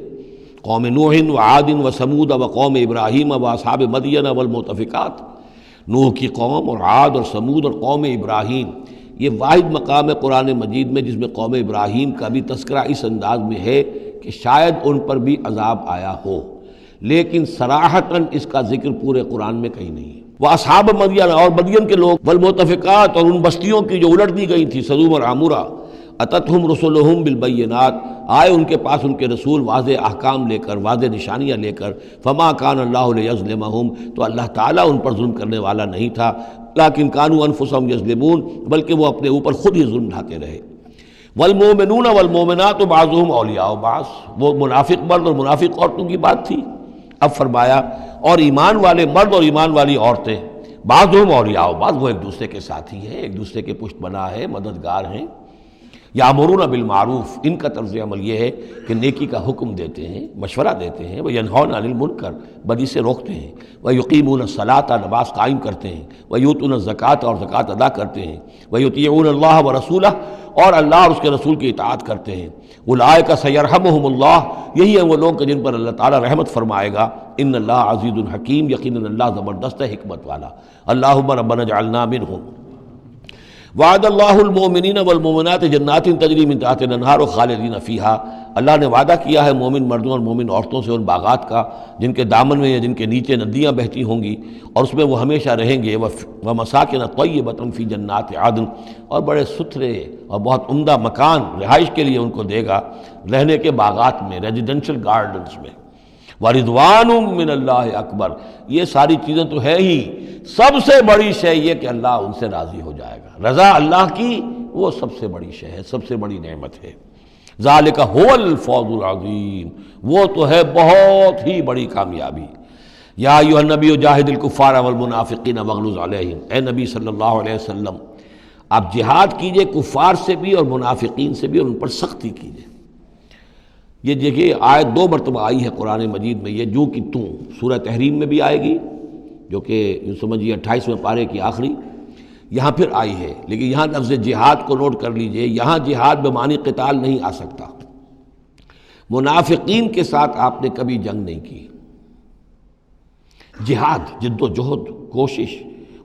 قوم نوح وعاد وثمود وقوم ابراہیم واصحاب مدین والمؤتفکات، نوح کی قوم اور عاد اور سمود اور قوم ابراہیم، یہ واحد مقام ہے قرآن مجید میں جس میں قوم ابراہیم کا بھی تذکرہ اس انداز میں ہے کہ شاید ان پر بھی عذاب آیا ہو، لیکن صراحتاً اس کا ذکر پورے قرآن میں کہیں نہیں ہے۔ واصحاب مدین، اور مدین کے لوگ، والمؤتفکات، اور ان بستیوں کی جو الٹ دی گئی تھی، سدوم اور عامورہ، اتتہم رسلہم بالبینات، آئے ان کے پاس ان کے رسول واضح احکام لے کر، واضح نشانیاں لے کر۔ فما کان اللہ لیظلمہم، تو اللہ تعالیٰ ان پر ظلم کرنے والا نہیں تھا، لیکن کانوا انفسہم یظلمون، بلکہ وہ اپنے اوپر خود ہی ظلم ڈھاتے رہے۔ والمؤمنون والمؤمنات بعضهم اولیاء بعض، وہ منافق مرد اور منافق عورتوں کی بات تھی۔ اب فرمایا اور ایمان والے مرد اور ایمان والی عورتیں، بعضهم اولیاء بعض، وہ ایک دوسرے کے ساتھی ہیں، ایک دوسرے کے پشت بنا ہے، مددگار ہیں۔ یامرون بالمعروف، ان کا طرز عمل یہ ہے کہ نیکی کا حکم دیتے ہیں، مشورہ دیتے ہیں، وینہون عن المنکر، بدی سے روکتے ہیں، ویقیمون الصلاۃ، نماز قائم کرتے ہیں، ویؤتون الزکوٰۃ، اور زکوٰۃ ادا کرتے ہیں، ویطیعون اللہ ورسولہ، اور اللہ اور اس کے رسول کی اطاعت کرتے ہیں۔ اولئک سیرحمہم اللہ، یہی ہیں وہ لوگ جن پر اللہ تعالیٰ رحمت فرمائے گا۔ ان اللہ عزیز الحکیم، یقیناً اللہ زبردست ہے، حکمت والا۔ اللہم ربنا اجعلنا منہم۔ وعد اللہ المؤمنین والمؤمنات جنات تجری من تحتها الانہار خالدین فیہا، اللہ نے وعدہ کیا ہے مومن مردوں اور مومن عورتوں سے ان باغات کا جن کے دامن میں یا جن کے نیچے ندیاں بہتی ہوں گی، اور اس میں وہ ہمیشہ رہیں گے۔ ومساکن طیبۃ فی جنات عدن، اور بڑے ستھرے اور بہت عمدہ مکان رہائش کے لیے ان کو دے گا، رہنے کے باغات میں، ریزیڈینشل گارڈنز میں۔ ورضوان من اللہ اکبر، یہ ساری چیزیں تو ہے ہی، سب سے بڑی شے یہ کہ اللہ ان سے راضی ہو جائے گا۔ رضا اللہ کی وہ سب سے بڑی شے ہے، سب سے بڑی نعمت ہے۔ ذالک هو الفوز العظیم، وہ تو ہے بہت ہی بڑی کامیابی۔ یا ایھا النبی جاہد الکفار والمنافقین واغلظ علیہم، اے نبی صلی اللہ علیہ وسلم آپ جہاد کیجئے کفار سے بھی اور منافقین سے بھی، اور ان پر سختی کیجئے۔ یہ دیکھیے آیت 2 مرتبہ آئی ہے قرآن مجید میں، یہ جو کہ تم، سورہ تحریم میں بھی آئے گی جو کہ سمجھیے 28ویں پارے کی آخری، یہاں پھر آئی ہے، لیکن یہاں لفظ جہاد کو نوٹ کر لیجئے، یہاں جہاد بمعنی قتال نہیں آ سکتا۔ منافقین کے ساتھ آپ نے کبھی جنگ نہیں کی، جہاد، جد و جہد، کوشش،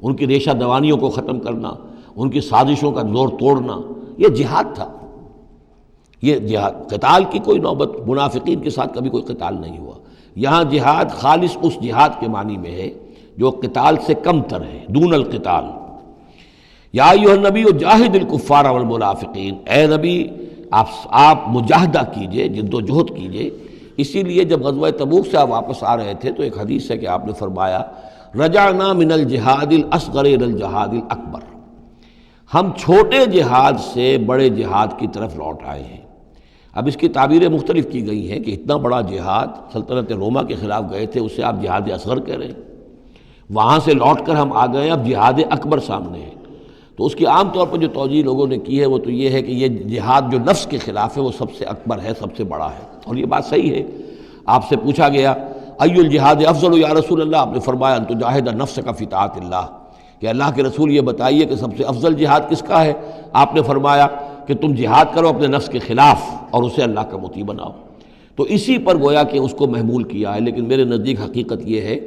ان کی ریشہ دوانیوں کو ختم کرنا، ان کی سازشوں کا زور توڑنا، یہ جہاد تھا۔ یہ جہاد، قتال کی کوئی نوبت منافقین کے ساتھ کبھی کوئی قتال نہیں ہوا۔ یہاں جہاد خالص اس جہاد کے معنی میں ہے جو قتال سے کم تر ہے، دون القتال۔ یا ایھا النبی جاہد الکفار والمنافقین، اے نبی آپ مجاہدہ کیجئے، جد و جہد کیجئے اسی لیے جب غزوہ تبوک سے آپ واپس آ رہے تھے تو ایک حدیث ہے کہ آپ نے فرمایا رجعنا من الجہاد الاصغر الى الجہاد الاکبر، ہم چھوٹے جہاد سے بڑے جہاد کی طرف لوٹ آئے ہیں۔ اب اس کی تعبیریں مختلف کی گئی ہیں کہ اتنا بڑا جہاد سلطنت روما کے خلاف گئے تھے، اسے آپ جہاد اصغر کہہ رہے ہیں، وہاں سے لوٹ کر ہم آ گئے اب جہاد اکبر سامنے ہے۔ تو اس کی عام طور پر جو توجیہ لوگوں نے کی ہے وہ تو یہ ہے کہ یہ جہاد جو نفس کے خلاف ہے وہ سب سے اکبر ہے، سب سے بڑا ہے، اور یہ بات صحیح ہے۔ آپ سے پوچھا گیا ای الجہاد افضل یا رسول اللہ، آپ نے فرمایا ان تجاہد نفسک فی طاعت اللہ، کہ اللہ کے رسول یہ بتائیے کہ سب سے افضل جہاد کس کا ہے؟ آپ نے فرمایا کہ تم جہاد کرو اپنے نفس کے خلاف اور اسے اللہ کا مطیع بناؤ۔ تو اسی پر گویا کہ اس کو محمول کیا ہے، لیکن میرے نزدیک حقیقت یہ ہے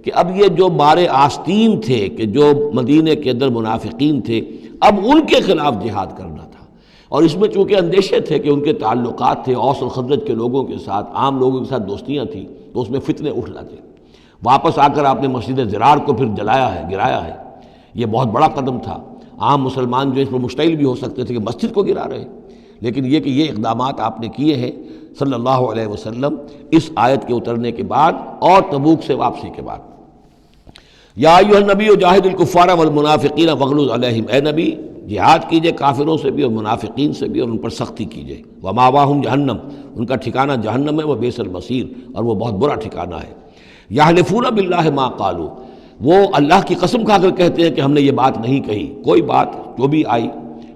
کہ اب یہ جو بارے آستین تھے، کہ جو مدینے کے اندر منافقین تھے، اب ان کے خلاف جہاد کرنا تھا، اور اس میں چونکہ اندیشے تھے کہ ان کے تعلقات تھے اوس اور خزرج کے لوگوں کے ساتھ، عام لوگوں کے ساتھ دوستیاں تھیں، تو اس میں فتنے اٹھ جاتے۔ واپس آ کر آپ نے مسجد زرار کو پھر جلایا ہے، گرایا ہے، یہ بہت بڑا قدم تھا۔ عام مسلمان جو اس پر مشتعل بھی ہو سکتے تھے کہ مسجد کو گرا رہے، لیکن یہ کہ یہ اقدامات آپ نے کیے ہیں صلی اللہ علیہ وسلم اس آیت کے اترنے کے بعد اور تبوک سے واپسی کے بعد۔ یا ایھا النبی جاہد الکفار والمنافقین واغلظ علیہم، اے نبی جہاد کیجئے کافروں سے بھی اور منافقین سے بھی، اور ان پر سختی کیجئے۔ ومأواہم جہنم، ان کا ٹھکانہ جہنم ہے، وبئس المصیر، اور وہ بہت برا ٹھکانہ ہے۔ یحلفون باللہ ما قالوا، وہ اللہ کی قسم کھا کر کہتے ہیں کہ ہم نے یہ بات نہیں کہی، کوئی بات جو بھی آئی،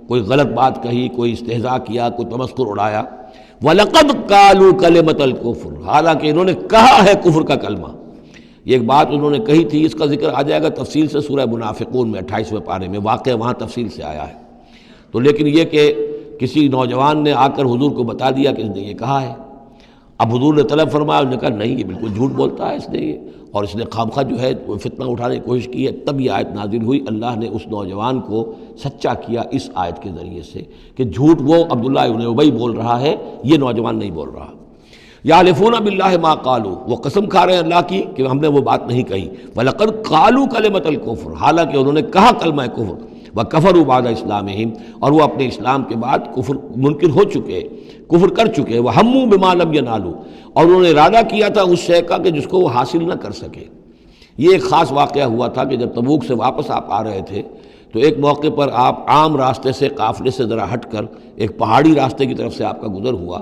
کوئی غلط بات کہی، کوئی استہزاء کیا، کوئی تمسخر اڑایا۔ وَلَقَدْ قَالُوا كَلِمَةَ الْكُفْرِ، حالانکہ انہوں نے کہا ہے کفر کا کلمہ۔ یہ ایک بات انہوں نے کہی تھی، اس کا ذکر آ جائے گا تفصیل سے سورہ منافقون میں 28ویں پارے میں، واقعہ وہاں تفصیل سے آیا ہے۔ تو لیکن یہ کہ کسی نوجوان نے آ کر حضور کو بتا دیا کہ اس نے یہ کہا ہے، اب حضور نے طلب فرمایا، انہوں نے کہا نہیں یہ بالکل جھوٹ بولتا ہے اس نے، یہ اور اس نے خامخواہ جو ہے فتنہ اٹھانے کی کوشش کی ہے۔ تب یہ آیت نازل ہوئی، اللہ نے اس نوجوان کو سچا کیا اس آیت کے ذریعے سے کہ جھوٹ وہ عبداللہ ابن ابی بول رہا ہے، یہ نوجوان نہیں بول رہا۔ یحلفون باللہ ما قالوا، وہ قسم کھا رہے ہیں اللہ کی کہ ہم نے وہ بات نہیں کہی۔ وَلَقَدْ قَالُوا كَلِمَةَ الْكُفْرِ، حالانکہ انہوں نے کہا کلمہ کفر۔ وَكَفَرُوا بَعْدَ إِسْلَامِهِمْ، اور وہ اپنے اسلام کے بعد کفر منکر ہو چکے، کفر کر چکے۔ وَهَمُّوا بِمَا لَمْ يَنَالُوا، اور انہوں نے ارادہ کیا تھا اس شے کا کہ جس کو وہ حاصل نہ کر سکے۔ یہ ایک خاص واقعہ ہوا تھا کہ جب تبوک سے واپس آپ آ رہے تھے تو ایک موقع پر آپ عام راستے سے، قافلے سے ذرا ہٹ کر ایک پہاڑی راستے کی طرف سے آپ کا گزر ہوا،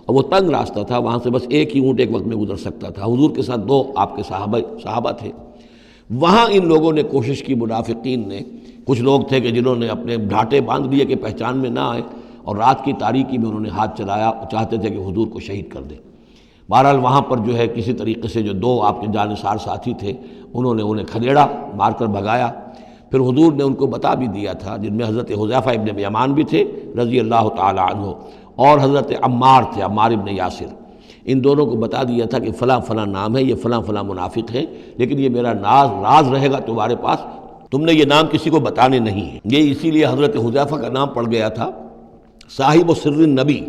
اور وہ تنگ راستہ تھا، وہاں سے بس ایک ہی اونٹ ایک وقت میں گزر سکتا تھا۔ حضور کے ساتھ 2 آپ کے صحابہ تھے۔ وہاں ان لوگوں نے کوشش کی، منافقین نے، کچھ لوگ تھے کہ جنہوں نے اپنے ڈھانٹے باندھ لیے کہ پہچان میں نہ آئے، اور رات کی تاریکی میں انہوں نے ہاتھ چلایا، چاہتے تھے کہ حضور کو شہید کر دیں۔ بہرحال وہاں پر جو ہے کسی طریقے سے جو 2 آپ کے جانثار ساتھی تھے انہوں نے انہیں کھدیڑا، مار کر بھگایا۔ پھر حضور نے ان کو بتا بھی دیا تھا، جن میں حضرت حذیفہ ابن یمان بھی تھے رضی اللہ تعالی عنہ، اور حضرت عمار تھے، عمار ابن یاسر، ان دونوں کو بتا دیا تھا کہ فلاں فلاں نام ہے، یہ فلاں فلاں منافق ہے، لیکن یہ میرا راز رہے گا تمہارے پاس، تم نے یہ نام کسی کو بتانے نہیں ہے۔ یہ اسی لیے حضرت حذیفہ کا نام پڑ گیا تھا صاحب و سر النبی،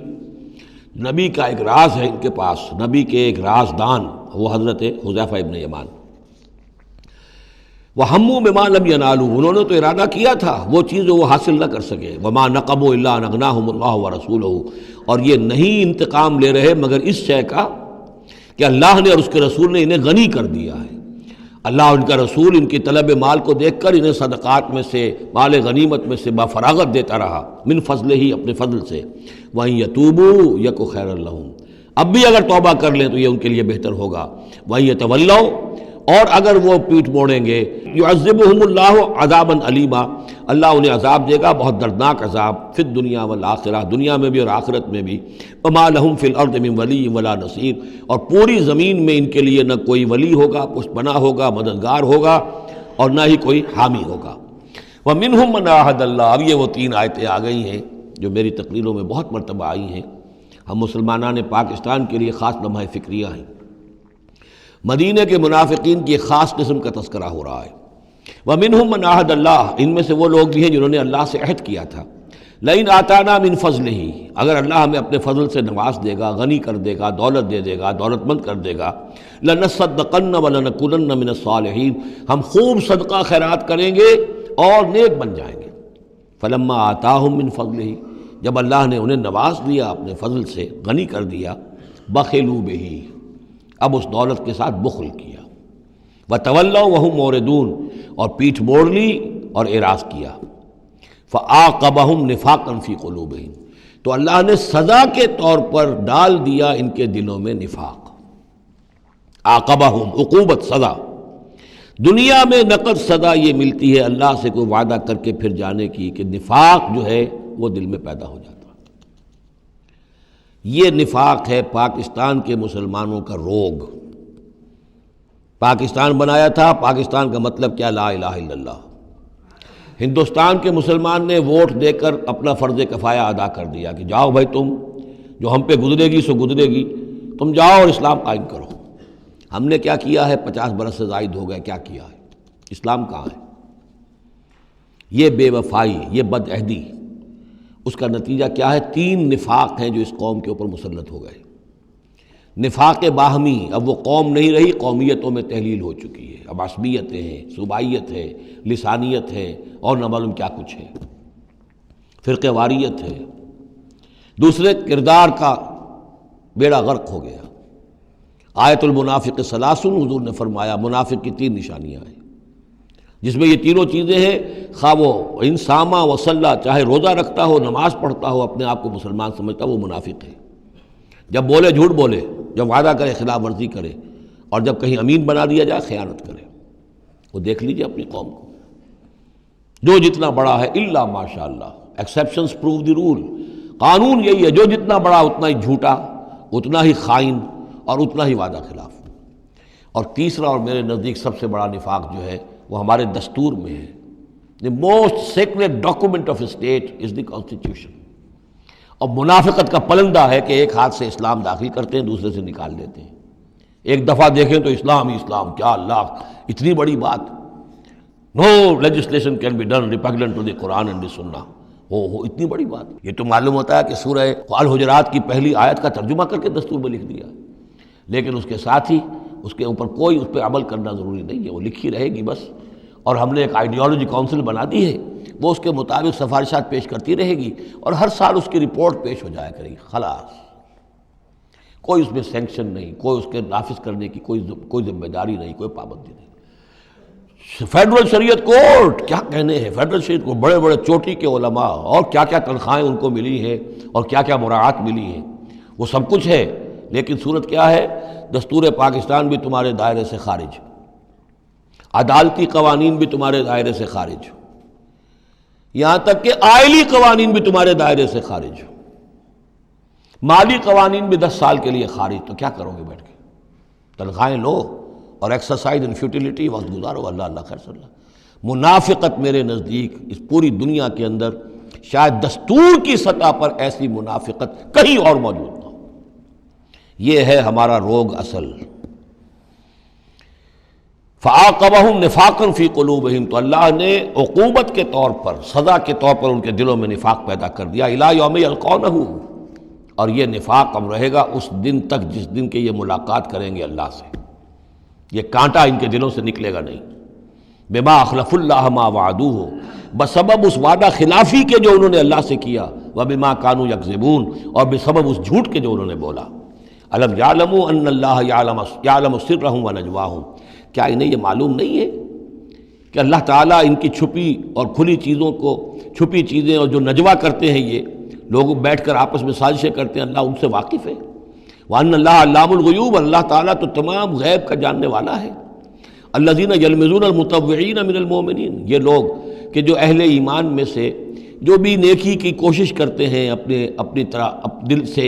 نبی کا ایک راز ہے ان کے پاس، نبی کے ایک رازدان، وہ حضرت حذیفہ ابن یمان۔ وَهَمُّوا بِمَا لَمْ يَنَالُوا، انہوں نے تو ارادہ کیا تھا وہ چیز جو وہ حاصل نہ کر سکے۔ وَمَا نَقَمُوا إِلَّا أَنْ أَغْنَاهُمُ اللَّهُ وَرَسُولُهُ، اور یہ نہیں انتقام لے رہے مگر اس شے کا کہ اللہ نے اور اس کے رسول نے انہیں غنی کر دیا ہے۔ اللہ اور ان کا رسول ان کی طلب مال کو دیکھ کر انہیں صدقات میں سے، مال غنیمت میں سے بفراغت دیتا رہا، من فضلہ ہی، اپنے فضل سے۔ وَإِن يَتُوبُوا يَكُ خَيْرًا لَّهُمْ، اب بھی اگر توبہ کر لیں تو یہ ان کے لیے بہتر ہوگا۔ وَإِن يَتَوَلَّوْا، اور اگر وہ پیٹھ موڑیں گے، يُعَذِّبُهُمُ اللَّهُ عَذَابًا أَلِيمًا، اللہ انہیں عذاب دے گا، بہت دردناک عذاب، فی الدنیا والآخرہ، دنیا میں بھی اور آخرت میں بھی۔ وَمَا لَهُمْ فِي الْأَرْضِ مِنْ وَلِيٍّ وَلَا نَصِيرٍ، اور پوری زمین میں ان کے لیے نہ کوئی ولی ہوگا، پشت پناہ ہوگا، مددگار ہوگا، اور نہ ہی کوئی حامی ہوگا۔ وَمِنْهُمْ مَنْ عَاهَدَ اللَّهُ، اب یہ وہ 3 آیتیں آ گئی ہیں جو میری تقریروں میں بہت مرتبہ آئی ہیں، ہم مسلمانان پاکستان کے لیے خاص لمحہ فکریہ ہیں۔ مدینہ کے منافقین کی ایک خاص قسم کا تذکرہ ہو رہا ہے۔ وَمِنْهُمْ مَنْ عَاهَدَ اللَّهُ، ان میں سے وہ لوگ بھی ہیں جنہوں نے اللہ سے عہد کیا تھا، لَئِنْ آتَانَا مِنْ فَضْلِهِ، اگر اللہ ہمیں اپنے فضل سے نواز دے گا، غنی کر دے گا، دولت دے دے گا، دولت مند کر دے گا، لَنَصَّدَّقَنَّ وَلَنَكُونَنَّ مِنَ الصَّالِحِينَ، ہم خوب صدقہ خیرات کریں گے اور نیک بن جائیں گے۔ فَلَمَّا آتَاهُم مِنْ فَضْلِهِ، جب اللہ نے انہیں نواز دیا اپنے فضل سے، غنی کر دیا، بَخِلُوا بِهِ، اب اس دولت کے ساتھ بخل کیا، وَتَوَلَّوْا وَهُمْ مُعْرِضُونَ، اور پیٹھ موڑ لی اور اعراض کیا، فَعَاقَبَهُمْ نِفَاقًا فِي قُلُوبِهِمْ، تو اللہ نے سزا کے طور پر ڈال دیا ان کے دلوں میں نفاق۔ عاقبہم، عقوبت، سزا۔ دنیا میں نقد سزا یہ ملتی ہے اللہ سے کوئی وعدہ کر کے پھر جانے کی کہ نفاق جو ہے وہ دل میں پیدا ہو جاتا۔ یہ نفاق ہے پاکستان کے مسلمانوں کا روگ۔ پاکستان بنایا تھا، پاکستان کا مطلب کیا؟ لا الہ الا اللہ۔ ہندوستان کے مسلمان نے ووٹ دے کر اپنا فرض کفایہ ادا کر دیا کہ جاؤ بھائی، تم جو ہم پہ گزرے گی سو گزرے گی، تم جاؤ اور اسلام قائم کرو۔ ہم نے کیا کیا ہے؟ 50 برس سے زائد ہو گئے، کیا کیا ہے؟ اسلام کہاں ہے؟ یہ بے وفائی، یہ بد عہدی، اس کا نتیجہ کیا ہے؟ 3 نفاق ہیں جو اس قوم کے اوپر مسلط ہو گئے۔ نفاق باہمی، اب وہ قوم نہیں رہی، قومیتوں میں تحلیل ہو چکی ہے، اب عصبیتیں ہیں، صوبائیت ہے، لسانیت ہے، اور نہ معلوم کیا کچھ ہے، فرقہ واریت ہے۔ دوسرے، کردار کا بیڑا غرق ہو گیا۔ آیت المنافق ثلاث، حضور نے فرمایا منافق کی 3 نشانیاں ہیں، جس میں یہ تینوں چیزیں ہیں، خواہ وہ انسامہ وصلہ، چاہے روزہ رکھتا ہو، نماز پڑھتا ہو، اپنے آپ کو مسلمان سمجھتا ہو، وہ منافق ہے۔ جب بولے جھوٹ بولے، جب وعدہ کرے خلاف ورزی کرے، اور جب کہیں امین بنا دیا جائے خیانت کرے۔ وہ دیکھ لیجئے اپنی قوم کو، جو جتنا بڑا ہے الا ماشاء اللہ، ایکسیپشنز پروو دی رول، قانون یہی ہے، جو جتنا بڑا اتنا ہی جھوٹا، اتنا ہی خائن، اور اتنا ہی وعدہ خلاف۔ اور تیسرا اور میرے نزدیک سب سے بڑا نفاق جو ہے وہ ہمارے دستور میں ہے۔ The most sacred document of a state is the constitution۔ اور منافقت کا پلندہ ہے کہ ایک ہاتھ سے اسلام داخل کرتے ہیں، دوسرے سے نکال دیتے ہیں۔ ایک دفعہ دیکھیں تو اسلام ہی اسلام، کیا اللہ، اتنی بڑی بات۔ No legislation can be done repugnant to the Quran and the Sunnah۔ اتنی بڑی بات۔ یہ تو معلوم ہوتا ہے کہ سورہ الحجرات کی پہلی آیت کا ترجمہ کر کے دستور میں لکھ دیا، لیکن اس کے ساتھ ہی اس کے اوپر کوئی اس پہ عمل کرنا ضروری نہیں ہے، وہ لکھی رہے گی بس۔ اور ہم نے ایک آئیڈیالوجی کونسل بنا دی ہے، وہ اس کے مطابق سفارشات پیش کرتی رہے گی، اور ہر سال اس کی رپورٹ پیش ہو جایا کرے گی، خلاص۔ کوئی اس میں سینکشن نہیں، کوئی اس کے نافذ کرنے کی کوئی ذمہ داری نہیں، کوئی پابندی نہیں۔ فیڈرل شریعت کورٹ، کیا کہنے ہیں فیڈرل شریعت کو، بڑے بڑے چوٹی کے علماء، اور کیا کیا تنخواہیں ان کو ملی ہیں، اور کیا کیا مراعات ملی ہیں، وہ سب کچھ ہے، لیکن صورت کیا ہے؟ دستور پاکستان بھی تمہارے دائرے سے خارج، عدالتی قوانین بھی تمہارے دائرے سے خارج، یہاں تک کہ آئلی قوانین بھی تمہارے دائرے سے خارج، مالی قوانین بھی 10 سال کے لیے خارج۔ تو کیا کرو گے بیٹھ کے؟ تنخواہیں لو اور ایکسرسائز ان فیوٹیلیٹی، وقت گزارو، اللہ اللہ خیر صلی اللہ۔ منافقت میرے نزدیک اس پوری دنیا کے اندر شاید دستور کی سطح پر ایسی منافقت کہیں اور موجود نہ ہو۔ یہ ہے ہمارا روگ اصل۔ فَعَاقَبَهُمْ نِفَاقًا فِي قُلُوبِهِمْ، تو اللہ نے عقوبت کے طور پر، سزا کے طور پر ان کے دلوں میں نفاق پیدا کر دیا، إِلَىٰ يَوْمِ يَلْقَوْنَهُ، اور یہ نفاق اب رہے گا اس دن تک جس دن کے یہ ملاقات کریں گے اللہ سے۔ یہ کانٹا ان کے دلوں سے نکلے گا نہیں۔ بِمَا أَخْلَفُوا اللَّهَ مَا وَعَدُوهُ، بسبب اس وعدہ خلافی کے جو انہوں نے اللہ سے کیا، وَبِمَا كَانُوا يَكْذِبُونَ، اور بسبب اس جھوٹ کے جو انہوں نے بولا۔ أَلَمْ يَعْلَمُوا أَنَّ اللَّهَ يَعْلَمُ سِرَّهُمْ وَنَجْوَاهُمْ، کیا انہیں یہ معلوم نہیں ہے کہ اللہ تعالیٰ ان کی چھپی اور کھلی چیزوں کو، چھپی چیزیں اور جو نجوا کرتے ہیں یہ لوگ بیٹھ کر آپس میں سازشیں کرتے ہیں، اللہ ان سے واقف ہے۔ وَأَنَّ اللَّهَ عَلَّامُ الْغُيُوبِ، اللہ تعالیٰ تو تمام غیب کا جاننے والا ہے۔ الَّذِينَ يَلْمِزُونَ الْمُطَوِّعِينَ مِنَ الْمُؤْمِنِينَ، یہ لوگ کہ جو اہل ایمان میں سے جو بھی نیکی کی کوشش کرتے ہیں اپنی طرح دل سے،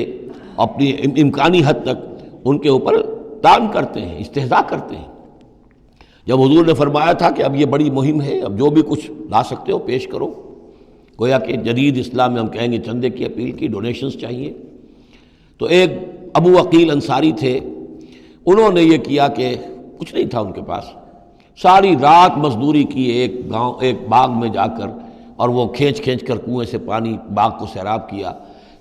اپنی امکانی حد تک ان کے اوپر طعن کرتے ہیں، استہزاء کرتے ہیں۔ جب حضور نے فرمایا تھا کہ اب یہ بڑی مہم ہے، اب جو بھی کچھ لا سکتے ہو پیش کرو، گویا کہ جدید اسلام میں ہم کہیں گے چندے کی اپیل کی، ڈونیشنز چاہیے، تو ایک ابو عقیل انصاری تھے، انہوں نے یہ کیا کہ کچھ نہیں تھا ان کے پاس، ساری رات مزدوری کی ایک باغ میں جا کر، اور وہ کھینچ کر کنویں سے پانی باغ کو سیراب کیا۔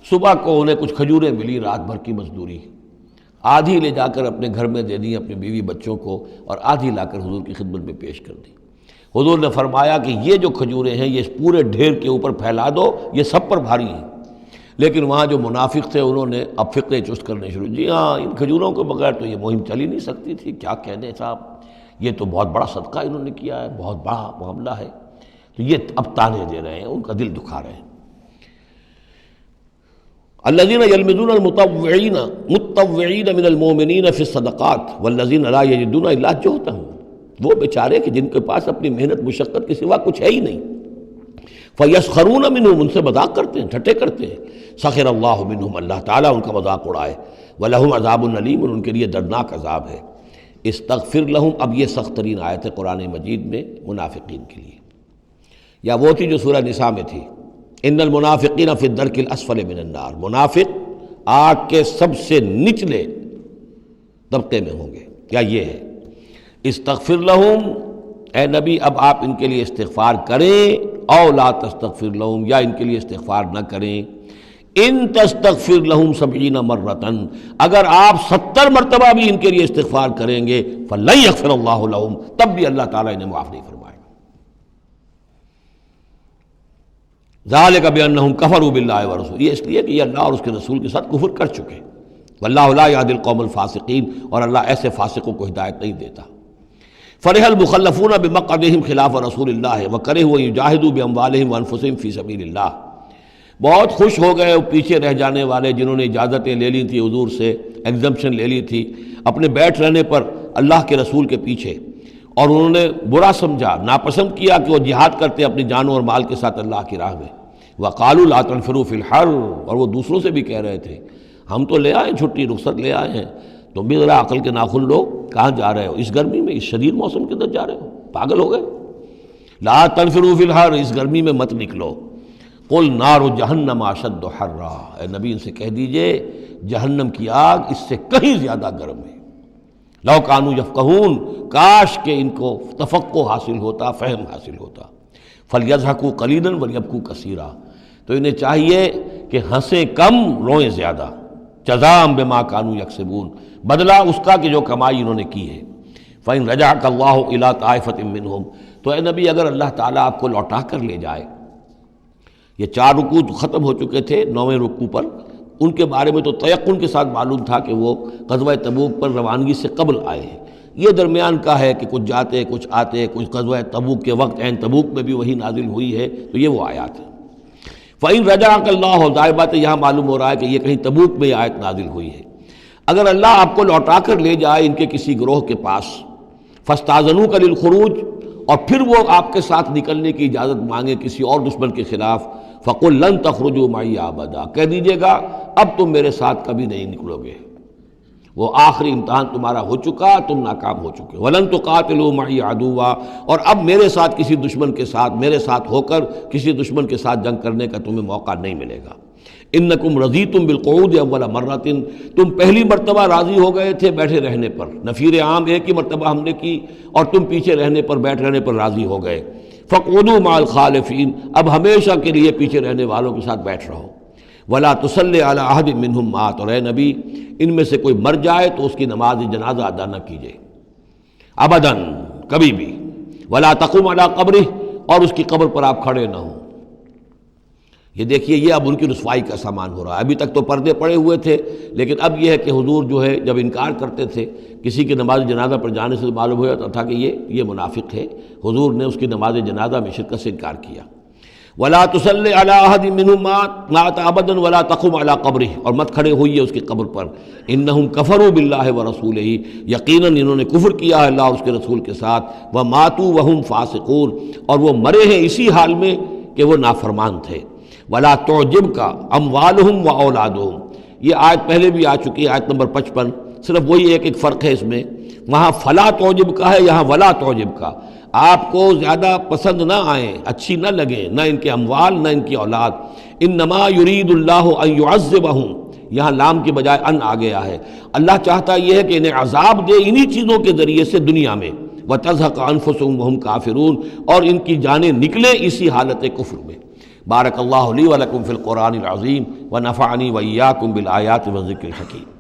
صبح کو انہیں کچھ کھجوریں ملی، رات بھر کی مزدوری، آدھی لے جا کر اپنے گھر میں دے دی اپنی بیوی بچوں کو، اور آدھی لا کر حضور کی خدمت میں پیش کر دی۔ حضور نے فرمایا کہ یہ جو کھجوریں ہیں یہ اس پورے ڈھیر کے اوپر پھیلا دو، یہ سب پر بھاری ہیں، لیکن وہاں جو منافق تھے انہوں نے اب فقے چست کرنے شروع. جی ہاں، ان کھجوروں کے بغیر تو یہ مہم چل ہی نہیں سکتی تھی. کیا کہنے صاحب، یہ تو بہت بڑا صدقہ انہوں نے کیا ہے، بہت بڑا معاملہ ہے. تو یہ اب تانے دے رہے ہیں، ان کا دل دکھا رہے ہیں. الذین یلمزون المطوعین من المؤمنین فی الصدقات والذین لا یجدون الا جہدہم. وہ بیچارے کہ جن کے پاس اپنی محنت مشقت کے سوا کچھ ہے ہی نہیں. فیسخرون منہم، ان سے مذاق کرتے ہیں، ٹھٹے کرتے ہیں. سخر اللہ منہم، اللہ تعالیٰ ان کا مذاق اڑائے. ولہم عذاب علیم، اور ان کے لیے دردناک عذاب ہے. استغفر لہم، اب یہ سخت ترین آیت ہے قرآن مجید میں منافقین کے لیے. یا وہ تھی جو سورہ نساء میں تھی، ان المنافقین فی الدرک الاسفل من النار. منافق آگ کے سب سے نچلے طبقے میں ہوں گے. کیا یہ ہے استغفر لہم، اے نبی اب آپ ان کے لیے استغفار کریں، او لا تستغفر لہم، یا ان کے لیے استغفار نہ کریں. ان تستغفر لہم 70 مرتن، اگر آپ 70 مرتبہ بھی ان کے لیے استغفار کریں گے، فلن یغفر اللہ لہم، تب بھی اللہ تعالیٰ انہیں معاف نہیں فرمائے گا. ذالک بانہم کفروا باللہ ورسولہ، یہ اس لیے کہ یہ اللہ اور اس کے رسول کے ساتھ کفر کر چکے. واللہ لا یہدی القوم الفاسقین، اور اللہ ایسے فاسقوں کو ہدایت نہیں دیتا. فرح المخلفون بمقعدہم خلاف رسول اللہ وکرہوا ان یجاہدوا باموالہم وانفسہم فی سبیل اللہ. بہت خوش ہو گئے وہ پیچھے رہ جانے والے جنہوں نے اجازتیں لے لی تھی حضور سے، ایگزمپشن لے لی تھی اپنے بیٹھ رہنے پر اللہ کے رسول کے پیچھے، اور انہوں نے برا سمجھا، ناپسند کیا کہ وہ جہاد کرتے اپنی جانوں اور مال کے ساتھ اللہ کی راہ میں. وقالوا لا تنفروا فی الحر، اور وہ دوسروں سے بھی کہہ رہے تھے ہم تو لے آئے چھٹی رخصت لے آئے ہیں، تم بھی ذرا عقل کے ناخن لو، کہاں جا رہے ہو اس گرمی میں، اس شدید موسم کے اندر جا رہے ہو، پاگل ہو گئے. لا تنفروا فی الحر، اس گرمی میں مت نکلو. قل نار جہنم اشد حرا، اے نبی ان سے کہہ دیجئے جہنم کی آگ اس سے کہیں زیادہ گرم ہے. لو کانوا یفقہون، کاش کہ ان کو تفقہ حاصل ہوتا، فہم حاصل ہوتا. فلیضحکوا قلیلا ولیبکوا کثیرا، تو انہیں چاہیے کہ ہنسیں کم روئیں زیادہ. جزاء بما کانوا یکسبون، بدلہ اس کا کہ جو کمائی انہوں نے کی ہے. فإن رجعک اللہ الی طائفۃ منہم، تو اے نبی اگر اللہ تعالیٰ آپ کو لوٹا کر لے جائے، یہ 4 رکوع ختم ہو چکے تھے، 9ویں رکوع پر ان کے بارے میں تو تیقن کے ساتھ معلوم تھا کہ وہ غزوہ تبوک پر روانگی سے قبل آئے ہیں. یہ درمیان کا ہے کہ کچھ جاتے کچھ آتے، کچھ غزوہ تبوک کے وقت عین تبوک میں بھی وہی نازل ہوئی ہے، تو یہ وہ آیات ہیں. فَإِن رَجَعَكَ اللَّهُ، ظاہر بات ہے یہاں معلوم ہو رہا ہے کہ یہ کہیں تبوک میں یہ آیت نازل ہوئی ہے. اگر اللہ آپ کو لوٹا کر لے جائے ان کے کسی گروہ کے پاس، فَاسْتَأْذَنُوكَ لِلْخُرُوجِ، اور پھر وہ آپ کے ساتھ نکلنے کی اجازت مانگے کسی اور دشمن کے خلاف، فَقُلْ لَن تَخْرُجُوا مَعِيَ أَبَدًا، کہہ دیجیے گا اب تم میرے ساتھ کبھی نہیں نکلو گے، وہ آخری امتحان تمہارا ہو چکا، تم ناکام ہو چکے. وَلَن تُقَاتِلُوا مَعِيَ عَدُوًّا، اور اب میرے ساتھ کسی دشمن کے ساتھ، میرے ساتھ ہو کر کسی دشمن کے ساتھ جنگ کرنے کا تمہیں موقع نہیں ملے گا. اِنَّكُمْ رَضِيتُمْ بِالْقُعُودِ أَوَّلَ مَرَّةٍ، تم پہلی مرتبہ راضی ہو گئے تھے بیٹھے رہنے پر، نفیر عام ایک ہی مرتبہ ہم نے کی اور تم پیچھے رہنے پر، بیٹھ رہنے پر راضی ہو گئے. فَاقْعُدُوا مَعَ الْخَالِفِينَ، اب ہمیشہ کے لیے پیچھے رہنے والوں کے ساتھ بیٹھ رہو. وَلَا تُصَلِّ عَلَىٰ أَحَدٍ مِّنْهُمْ مَاتَ، اور اے نبی ان میں سے کوئی مر جائے تو اس کی نماز جنازہ ادا نہ کیجیے ابداً، کبھی بھی. وَلَا تَقُمْ عَلَىٰ قَبْرِهِ، اور اس کی قبر پر آپ کھڑے نہ ہوں. یہ دیکھیے یہ اب ان کی رسوائی کا سامان ہو رہا ہے. ابھی تک تو پردے پڑے ہوئے تھے، لیکن اب یہ ہے کہ حضور جو ہے جب انکار کرتے تھے کسی کی نماز جنازہ پر جانے سے معلوم ہو جاتا تھا کہ یہ منافق ہے. حضور نے اس کی نماز جنازہ میں شرکت سے انکار کیا. وَلَا تُصَلِّ عَلَىٰ أَحَدٍ مِّنْهُمْ مَاتَ أَبَدًا وَلَا تَقُمْ عَلَىٰ قَبْرِهِ، اور مت کھڑے ہوئیے اس کی قبر پر. إِنَّهُمْ كَفَرُوا بِاللَّهِ وَرَسُولِهِ، یقیناً انہوں نے کفر کیا ہے اللہ اور اس کے رسول کے ساتھ. وَمَاتُوا وَهُمْ فَاسِقُونَ، اور وہ مرے ہیں اسی حال میں کہ وہ نافرمان تھے. وَلَا تُعْجِبْكَ أَمْوَالُهُمْ وَأَوْلَادُهُم، یہ آیت پہلے بھی آ چکی ہے، آیت نمبر 55. صرف وہی ایک فرق ہے اس میں، وہاں فَلَا تُعْجِبْكَ ہے، یہاں وَلَا تُعْجِبْكَ. آپ کو زیادہ پسند نہ آئیں، اچھی نہ لگیں، نہ ان کے اموال نہ ان کی اولاد. انما یرید اللہ ان یعذبہم، یہاں لام کے بجائے ان آ گیا ہے. اللہ چاہتا یہ ہے کہ انہیں عذاب دے انہی چیزوں کے ذریعے سے دنیا میں. وتزہق انفسہم وہم کافرون، اور ان کی جانیں نکلیں اسی حالت کفر میں. بارک اللہ لی ولکم فی القرآن العظیم ونفعنی وإیاکم بالآیات والذکر الحکیم.